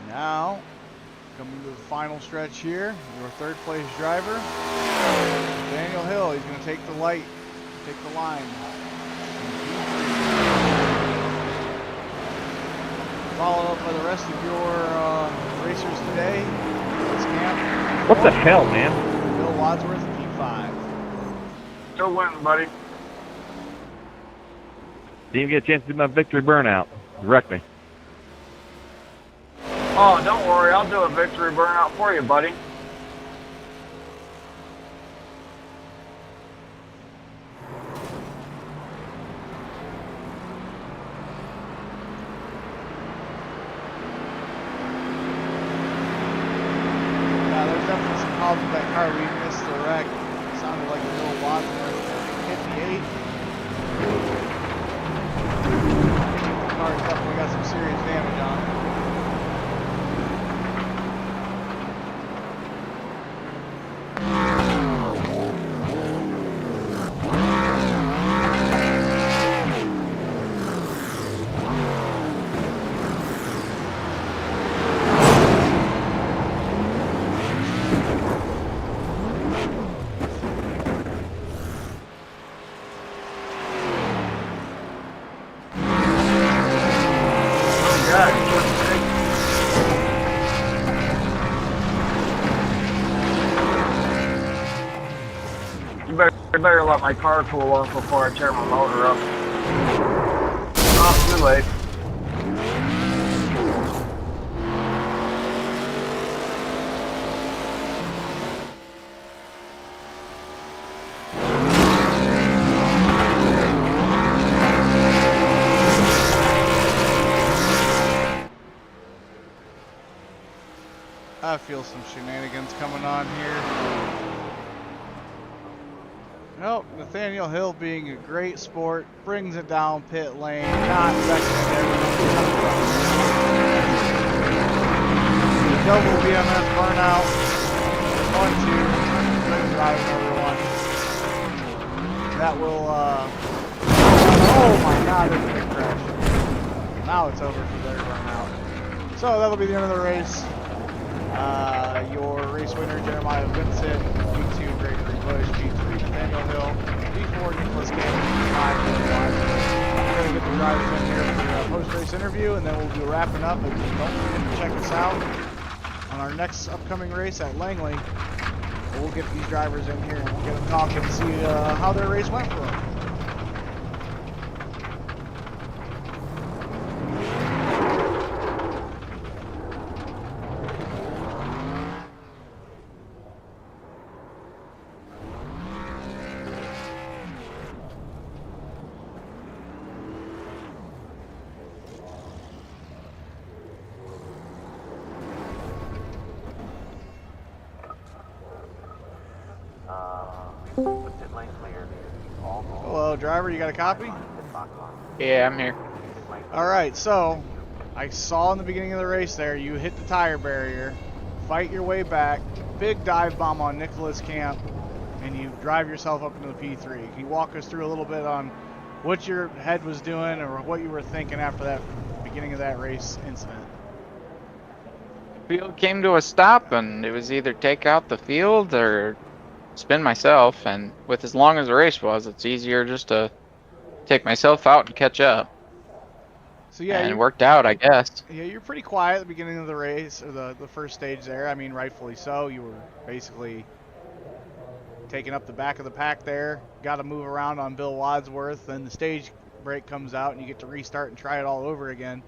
Now, coming to the final stretch here, your third place driver, Daniel Hill. He's going to take the line. Followed up by the rest of your racers today. This camp. What the hell, man? Bill Wadsworth, P5. Still winning, buddy. Didn't even get a chance to do my victory burnout. Wrecked me. Oh, don't worry. I'll do a victory burnout for you, buddy. Yeah, there's definitely some problems with that car. We missed the wreck. It sounded like Bill Wadsworth hit the 8. The car's definitely got some serious damage on it. You better let my car cool off before I tear my motor up. Oh, too late. I feel some shenanigans coming on here. Nope, Nathaniel Hill being a great sport, brings it down pit lane, not wrecking everyone. The double BMS burnout. 1-2. Good driving, everyone. That will, oh my god, there's a big crash. Now it's over for their burnout. So that'll be the end of the race. Your race winner, Jeremiah Vincent, P2, Gregory Bush, P3, Nathaniel Hill, P4, Nicholas Campbell, P5, We're going to get the drivers in here for a post-race interview, and then we'll be wrapping up. And don't forget to check us out on our next upcoming race at Langley. We'll get these drivers in here and we'll get them talking and see how their race went for them. Hello, driver. You got a copy? Yeah, I'm here. All right. So, I saw in the beginning of the race there, you hit the tire barrier, fight your way back, big dive bomb on Nicholas Camp, and you drive yourself up into the P3. Can you walk us through a little bit on what your head was doing or what you were thinking after that beginning of that race incident? Field came to a stop, and it was either take out the field or spin myself. And with as long as the race was, it's easier just to take myself out and catch up. So yeah, and it you worked out, I guess. yeah, you're pretty quiet at the beginning of the race, or the first stage there. I mean, rightfully so. You were basically taking up the back of the pack there. Got to move around on Bill Wadsworth. Then the stage brake comes out, and you get to restart and try it all over again.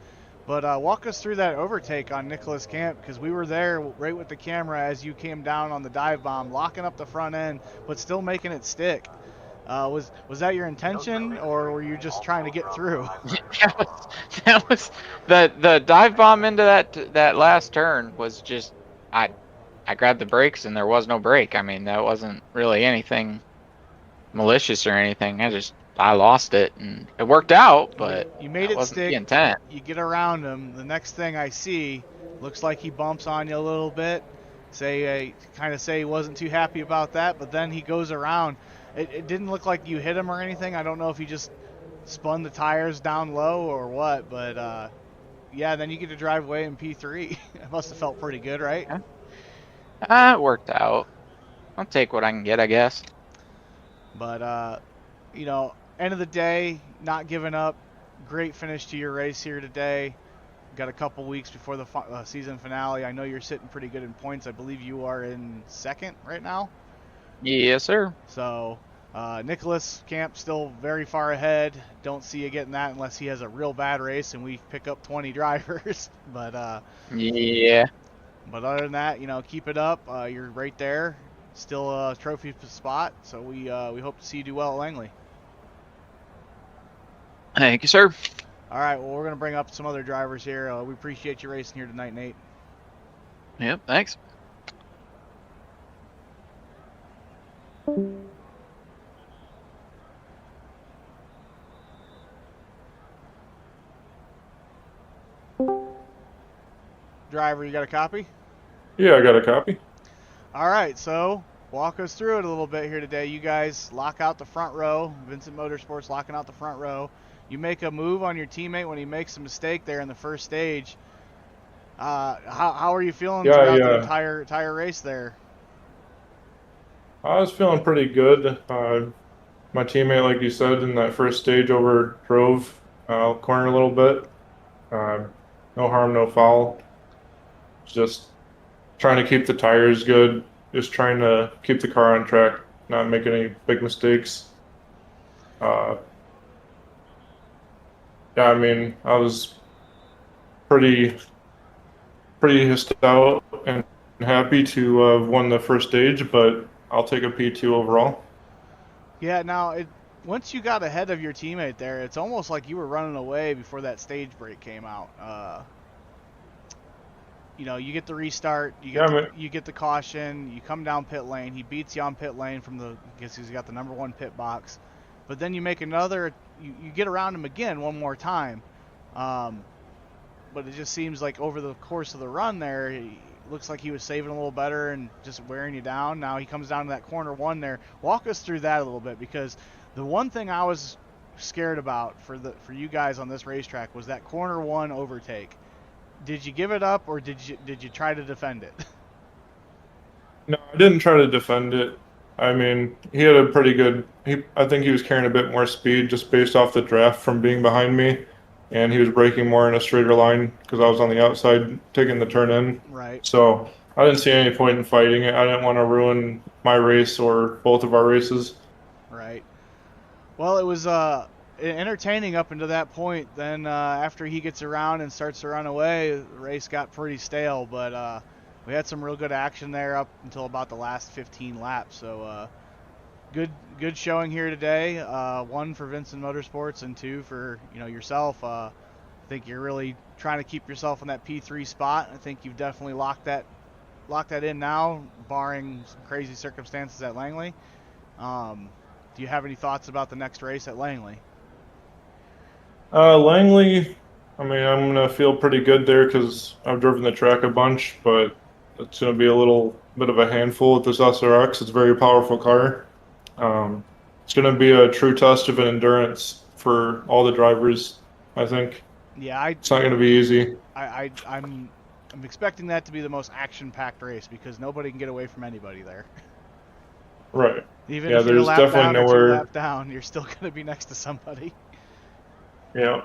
But walk us through that overtake on Nicholas Camp, because we were there right with the camera as you came down on the dive bomb, locking up the front end, but still making it stick. Was that your intention, or were you just trying to get through? That was the dive bomb into that last turn was just I grabbed the brakes and there was no brake. I mean, that wasn't really anything malicious or anything. I lost it and it worked out, but You made that it wasn't the stick. intent. You get around him. The next thing I see, looks like he bumps on you a little bit. Kind of say he wasn't too happy about that, but then he goes around. It didn't look like you hit him or anything. I don't know if he just spun the tires down low or what, but yeah, then you get to drive away in P3. It must have felt pretty good, right? It worked out. I'll take what I can get, I guess. But you know, end of the day, not giving up. Great finish to your race here today. Got a couple weeks before the season finale. I know you're sitting pretty good in points. I believe you are in second right now. Yes, sir. So Nicholas Camp still very far ahead. Don't see you getting that unless he has a real bad race and we pick up 20 drivers. Yeah. But other than that, you know, keep it up. You're right there, still a trophy spot. So we hope to see you do well at Langley. Thank you, sir. All right. Well, we're gonna bring up some other drivers here. We appreciate you racing here tonight, Nate. Yep, thanks. Driver, you got a copy? Yeah, I got a copy. All right, so walk us through it a little bit here today. You guys lock out the front row. Vincent Motorsports locking out the front row. You make a move on your teammate when he makes a mistake there in the first stage. How are you feeling throughout the entire race there? I was feeling pretty good. My teammate, like you said, in that first stage overdrove corner a little bit. No harm, no foul. Just trying to keep the tires good. Just trying to keep the car on track, not making any big mistakes. Yeah, I mean, I was pretty out and happy to have won the first stage, but I'll take a P2 overall. Yeah, now once you got ahead of your teammate there, it's almost like you were running away before that stage break came out. You know, you get the restart, you get the caution, you come down pit lane, he beats you on pit lane I guess he's got the number one pit box, but then you make another, you get around him again one more time, but it just seems like over the course of the run there, he looks like he was saving a little better and just wearing you down. Now he comes down to that corner one there. Walk us through that a little bit, because the one thing I was scared about for you guys on this racetrack was that corner one overtake. Did you give it up, or did you try to defend it? No, I didn't try to defend it. I mean, he had a pretty good. I think he was carrying a bit more speed just based off the draft from being behind me, and he was braking more in a straighter line because I was on the outside taking the turn in. Right. So I didn't see any point in fighting it. I didn't want to ruin my race or both of our races. Right. Well, it was entertaining up until that point. Then after he gets around and starts to run away, the race got pretty stale. But we had some real good action there up until about the last 15 laps. So good showing here today. One for Vincent Motorsports and two for yourself. I think you're really trying to keep yourself in that P3 spot. I think you've definitely locked that in now, barring some crazy circumstances at Langley. Do you have any thoughts about the next race at Langley? Langley, I mean, I'm going to feel pretty good there because I've driven the track a bunch, but it's going to be a little bit of a handful with this SRX. It's a very powerful car. It's going to be a true test of endurance for all the drivers, I think. Yeah, it's not going to be easy. I'm expecting that to be the most action-packed race because nobody can get away from anybody there. Right. Even yeah, if you're there's lap definitely down nowhere. or 2 lap down, you're still going to be next to somebody. Yeah.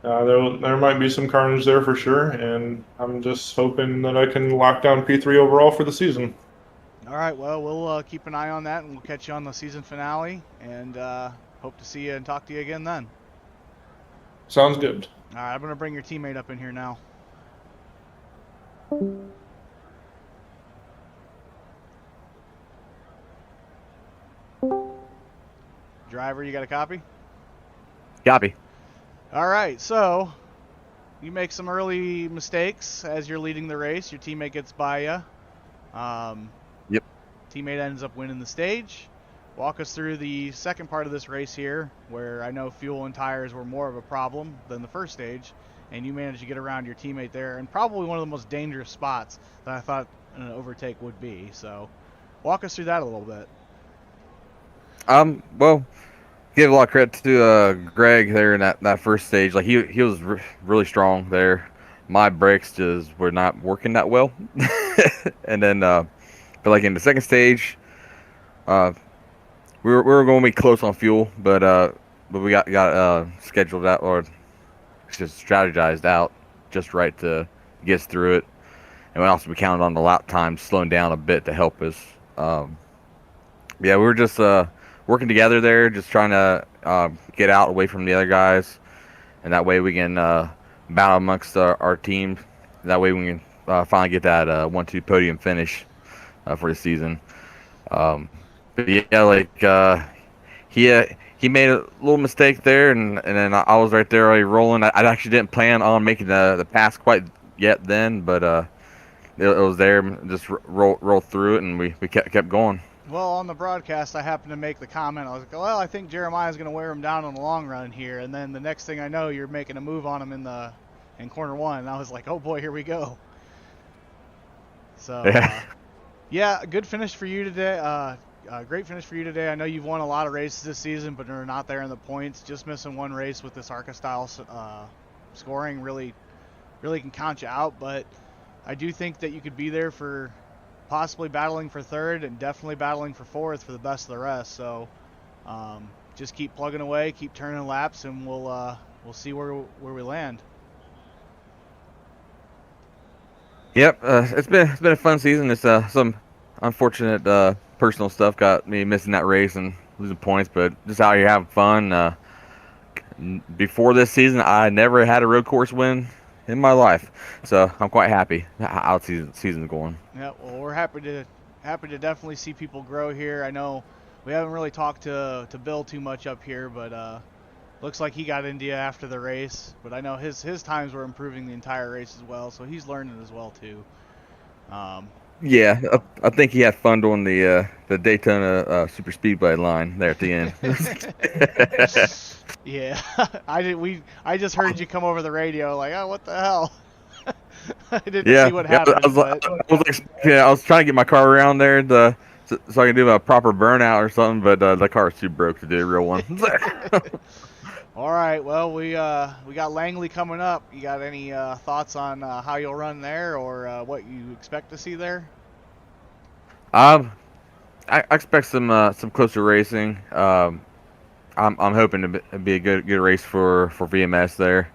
There might be some carnage there for sure, and I'm just hoping that I can lock down P3 overall for the season. All right, well, we'll keep an eye on that, and we'll catch you on the season finale, and hope to see you and talk to you again then. Sounds good. All right, I'm going to bring your teammate up in here now. Driver, you got a copy? Copy. All right, so you make some early mistakes as you're leading the race. Your teammate gets by you. Yep. Teammate ends up winning the stage. Walk us through the second part of this race here, where I know fuel and tires were more of a problem than the first stage, and you managed to get around your teammate there, and probably one of the most dangerous spots that I thought an overtake would be. So walk us through that a little bit. Well, give a lot of credit to Greg there in that first stage. Like he was really strong there. My brakes just were not working that well. And then, but like in the second stage, we were going to be close on fuel, but we got scheduled out or just strategized out just right to get us through it. And we also counted on the lap time slowing down a bit to help us. Yeah, we were just working together there, just trying to get out away from the other guys, and that way we can battle amongst our team. That way we can finally get that 1-2 podium finish for the season. But yeah, like he made a little mistake there, and then I was right there already rolling. I actually didn't plan on making the pass quite yet then, but it was there. Just roll through it, and we kept going. Well, on the broadcast, I happened to make the comment. I was like, well, I think Jeremiah's going to wear him down in the long run here. And then the next thing I know, you're making a move on him in corner one. And I was like, oh, boy, here we go. So, yeah, good finish for you today. Great finish for you today. I know you've won a lot of races this season, but are not there in the points. Just missing one race with this ARCA-style scoring really can count you out. But I do think that you could be there for possibly battling for third and definitely battling for fourth for the best of the rest. So just keep plugging away, keep turning laps, and we'll see where we land. Yep, it's been a fun season. It's some unfortunate personal stuff got me missing that race and losing points, but just out here having fun. Before this season, I never had a road course win in my life, so I'm quite happy how the season's going. Yeah, well, we're happy to definitely see people grow here. I know we haven't really talked to Bill too much up here, but looks like he got into you after the race. But I know his times were improving the entire race as well, so he's learning as well too. Yeah, I think he had fun doing the Daytona Super Speedway line there at the end. Yeah, I just heard you come over the radio like, oh, what the hell? I didn't see what happened. I was trying to get my car around there so I can do a proper burnout or something, but the car's too broke to do a real one. All right, well, we got Langley coming up. You got any thoughts on how you'll run there, or what you expect to see there? I expect some closer racing. I'm hoping to be a good race for VMS there.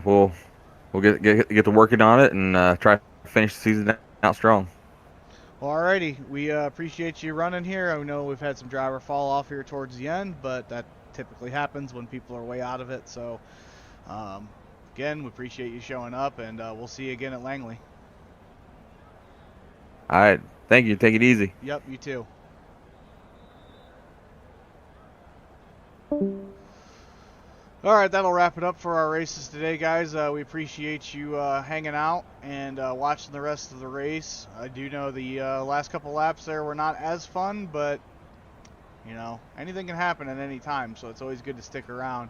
We'll get to working on it and try to finish the season out strong. Alrighty, we appreciate you running here. I know we've had some driver fall off here towards the end, but that typically happens when people are way out of it. So again, we appreciate you showing up, and we'll see you again at Langley. All right, thank you. Take it easy. Yep, you too. All right, that'll wrap it up for our races today, guys. We appreciate you hanging out and watching the rest of the race. I do know the last couple laps there were not as fun, but you know, anything can happen at any time, so it's always good to stick around.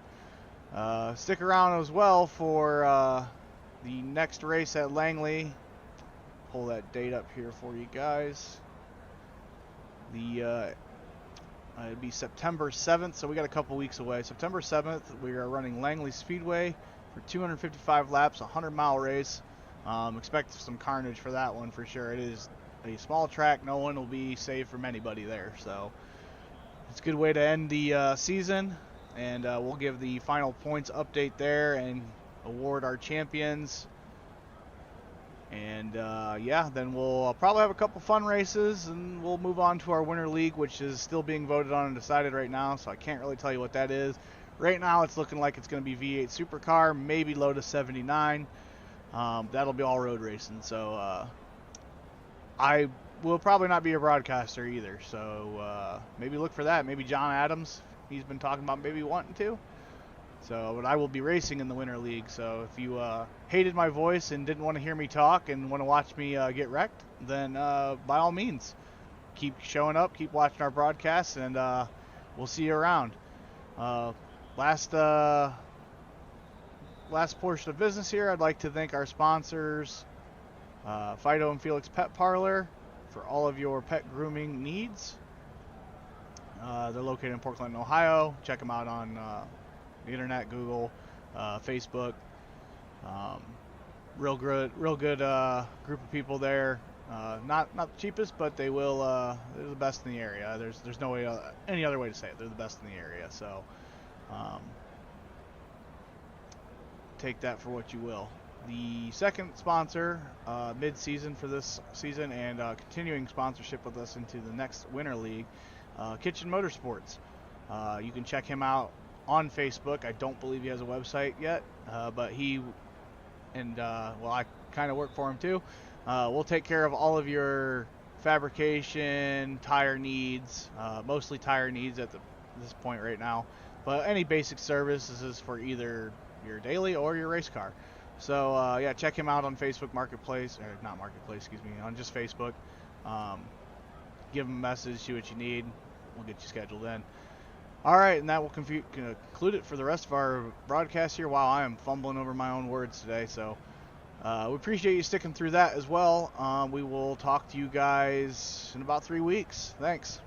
Stick around as well for the next race at Langley. Pull that date up here for you guys. It'll be September 7th, so we got a couple weeks away. September 7th, we are running Langley Speedway for 255 laps, a 100-mile race. Expect some carnage for that one for sure. It is a small track. No one will be safe from anybody there, so it's a good way to end the season. and we'll give the final points update there and award our champions. And yeah, then we'll probably have a couple fun races, and we'll move on to our Winter League, which is still being voted on and decided right now, so I can't really tell you what that is. Right now it's looking like it's going to be V8 Supercar, maybe Lotus 79. That'll be all road racing, so I will probably not be a broadcaster either, so maybe look for that. Maybe John Adams, he's been talking about maybe wanting to. So, but I will be racing in the Winter League, so if you hated my voice and didn't want to hear me talk and want to watch me get wrecked, then by all means, keep showing up, keep watching our broadcasts, and we'll see you around. Last portion of business here, I'd like to thank our sponsors, Fido and Felix Pet Parlor, for all of your pet grooming needs. They're located in Portland, Ohio. Check them out on the internet, Google, Facebook. Real good group of people there. Not the cheapest, but they're the best in the area. There's no way any other way to say it. They're the best in the area. So take that for what you will. The second sponsor, mid-season for this season and continuing sponsorship with us into the next Winter League, Kitchen Motorsports. You can check him out on Facebook. I don't believe he has a website yet, but he and well, I kind of work for him too. We'll take care of all of your fabrication, tire needs, mostly tire needs at this point right now, but any basic services for either your daily or your race car. So yeah, check him out on Facebook Marketplace, or not Marketplace, excuse me, on just Facebook. Give him a message, see what you need. We'll get you scheduled in. All right, and that will conclude it for the rest of our broadcast here. Wow, I am fumbling over my own words today, so we appreciate you sticking through that as well. We will talk to you guys in about 3 weeks. Thanks.